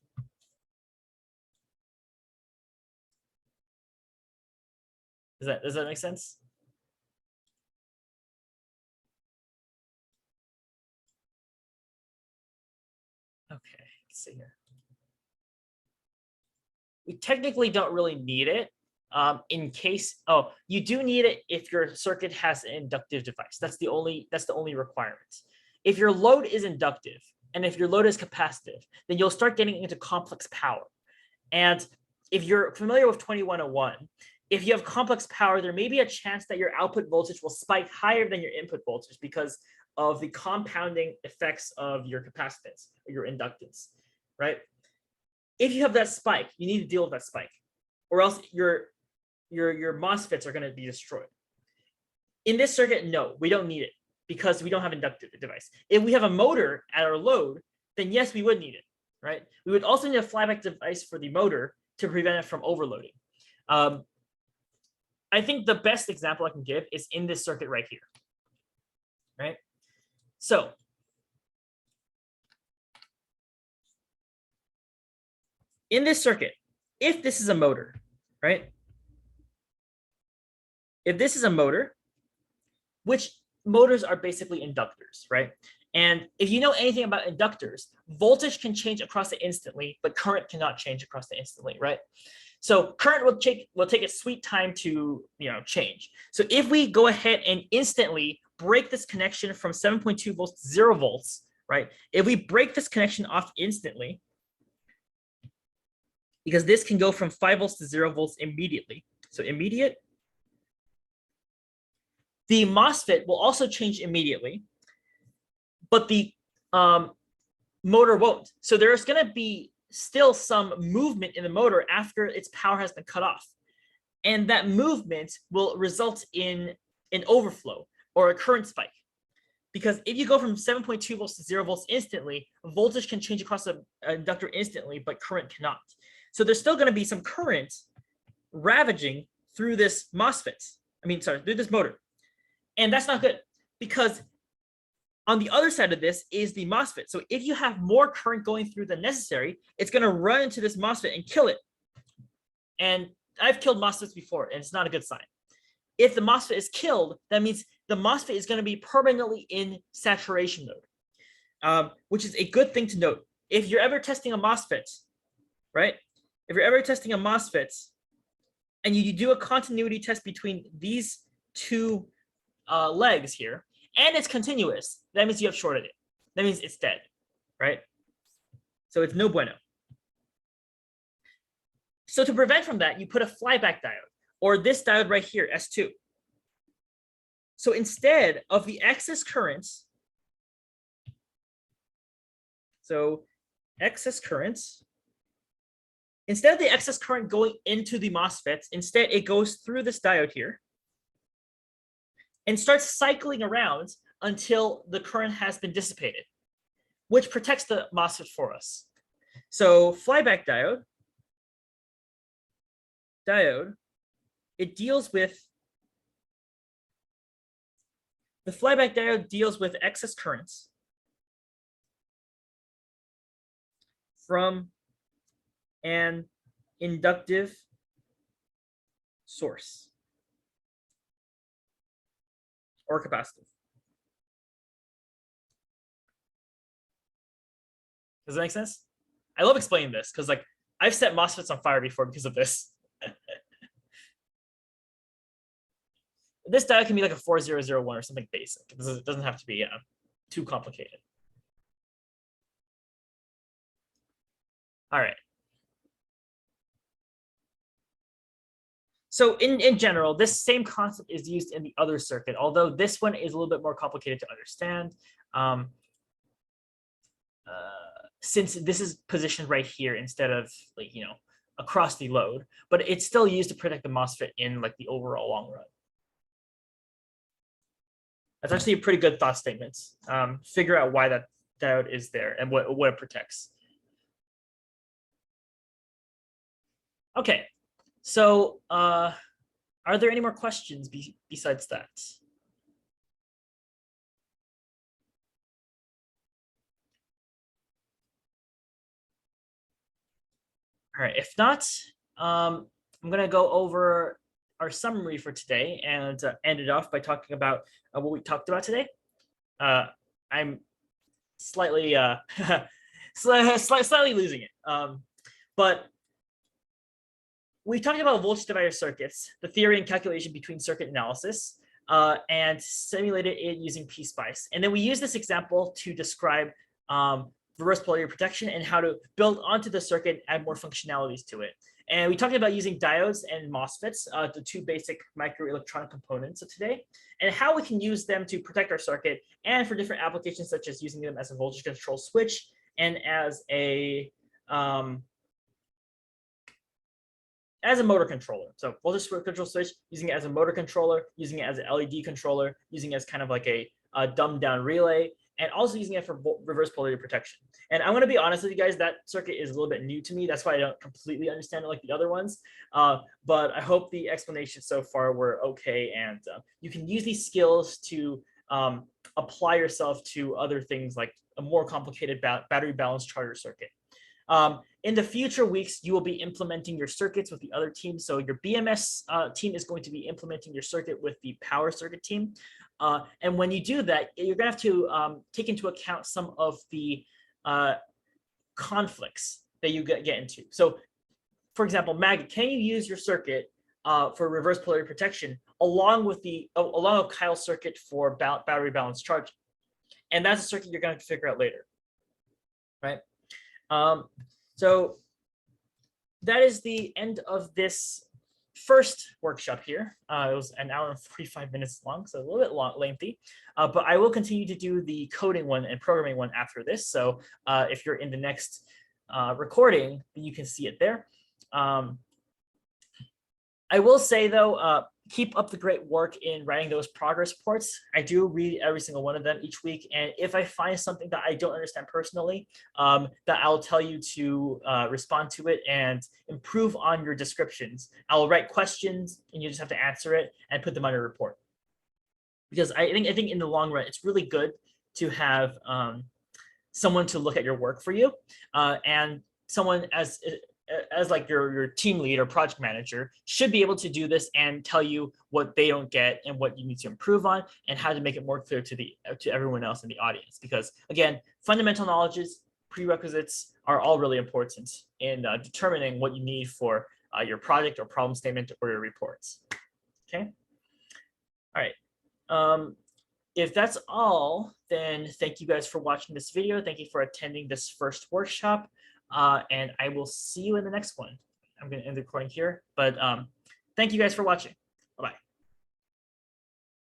Does that make sense? Okay, let's see here. We technically don't really need it in case, you do need it if your circuit has an inductive device. That's the only requirement. If your load is inductive and if your load is capacitive, then you'll start getting into complex power. And if you're familiar with 2101, if you have complex power, there may be a chance that your output voltage will spike higher than your input voltage because of the compounding effects of your capacitance or your inductance, right? If you have that spike, you need to deal with that spike, or else your MOSFETs are going to be destroyed. In this circuit, no, we don't need it because we don't have inductive device. If we have a motor at our load, then yes, we would need it, right? We would also need a flyback device for the motor to prevent it from overloading. I think the best example I can give is in this circuit right here, right? So in this circuit, if this is a motor, right? If this is a motor, which motors are basically inductors, right? And if you know anything about inductors, voltage can change across it instantly, but current cannot change across it instantly, right? So current will take a sweet time to change. So if we go ahead and instantly break this connection from 7.2 volts to 0 volts, right? If we break this connection off instantly, because this can go from 5 volts to 0 volts immediately. So immediate. The MOSFET will also change immediately, but the motor won't. So there's going to be still some movement in the motor after its power has been cut off. And that movement will result in an overflow or a current spike. Because if you go from 7.2 volts to 0 volts instantly, voltage can change across an inductor instantly, but current cannot. So there's still going to be some current ravaging through this through this motor. And that's not good, because on the other side of this is the MOSFET. So if you have more current going through than necessary, it's going to run into this MOSFET and kill it. And I've killed MOSFETs before, and it's not a good sign. If the MOSFET is killed, that means the MOSFET is going to be permanently in saturation mode, which is a good thing to note. If you're ever testing a MOSFET, right? If you're ever testing a MOSFET and you do a continuity test between these two legs here, and it's continuous, that means you have shorted it. That means it's dead, right? So it's no bueno. So to prevent from that, you put a flyback diode, or this diode right here, S2. So instead of the excess currents, instead of the excess current going into the MOSFETs, instead it goes through this diode here and starts cycling around until the current has been dissipated, which protects the MOSFET for us. So flyback diode, it deals with, the flyback diode deals with excess currents from an inductive source or capacitive. Does that make sense? I love explaining this because, like, I've set MOSFETs on fire before because of this. This diode can be like a 4001 or something basic. It doesn't have to be too complicated. All right. So in general, this same concept is used in the other circuit, although this one is a little bit more complicated to understand. Since this is positioned right here instead of, like, across the load, but it's still used to protect the MOSFET in, like, the overall long run. That's actually a pretty good thought statement. Figure out why that diode is there and what it protects. Okay, so are there any more questions besides that? All right, if not, I'm going to go over our summary for today and end it off by talking about what we talked about today. I'm slightly slightly losing it, but we talked about voltage divider circuits, the theory and calculation between circuit analysis, and simulated it using PSpice. And then we use this example to describe reverse polarity protection and how to build onto the circuit, add more functionalities to it. And we talked about using diodes and MOSFETs, the two basic microelectronic components of today, and how we can use them to protect our circuit and for different applications, such as using them as a voltage control switch and as a motor controller. So voltage control switch, using it as a motor controller, using it as an LED controller, using it as kind of like a dumbed down relay, and also using it for reverse polarity protection. And I'm going to be honest with you guys, that circuit is a little bit new to me. That's why I don't completely understand it like the other ones. But I hope the explanations so far were okay. And you can use these skills to apply yourself to other things like a more complicated battery balance charger circuit. In the future weeks, you will be implementing your circuits with the other team. So your BMS team is going to be implementing your circuit with the power circuit team. And when you do that, you're going to have to take into account some of the conflicts that you get into. So, for example, Maggie, can you use your circuit for reverse polarity protection along with Kyle's circuit for battery balance charging? And that's a circuit you're going to figure out later, right? So that is the end of this first workshop here. It was an hour and 45 minutes long, so a little bit lengthy, but I will continue to do the coding one and programming one after this. So if you're in the next recording, you can see it there. I will say though, keep up the great work in writing those progress reports. I do read every single one of them each week, and if I find something that I don't understand personally, that I'll tell you to respond to it and improve on your descriptions. I'll write questions, and you just have to answer it and put them on your report. Because I think in the long run, it's really good to have someone to look at your work for you, and someone as like your team lead or project manager should be able to do this and tell you what they don't get and what you need to improve on and how to make it more clear to everyone else in the audience. Because again, fundamental knowledges, prerequisites are all really important in determining what you need for your project or problem statement or your reports. Okay. All right. If that's all, then thank you guys for watching this video. Thank you for attending this first workshop. And I will see you in the next one. I'm going to end the recording here, but thank you guys for watching. Bye-bye.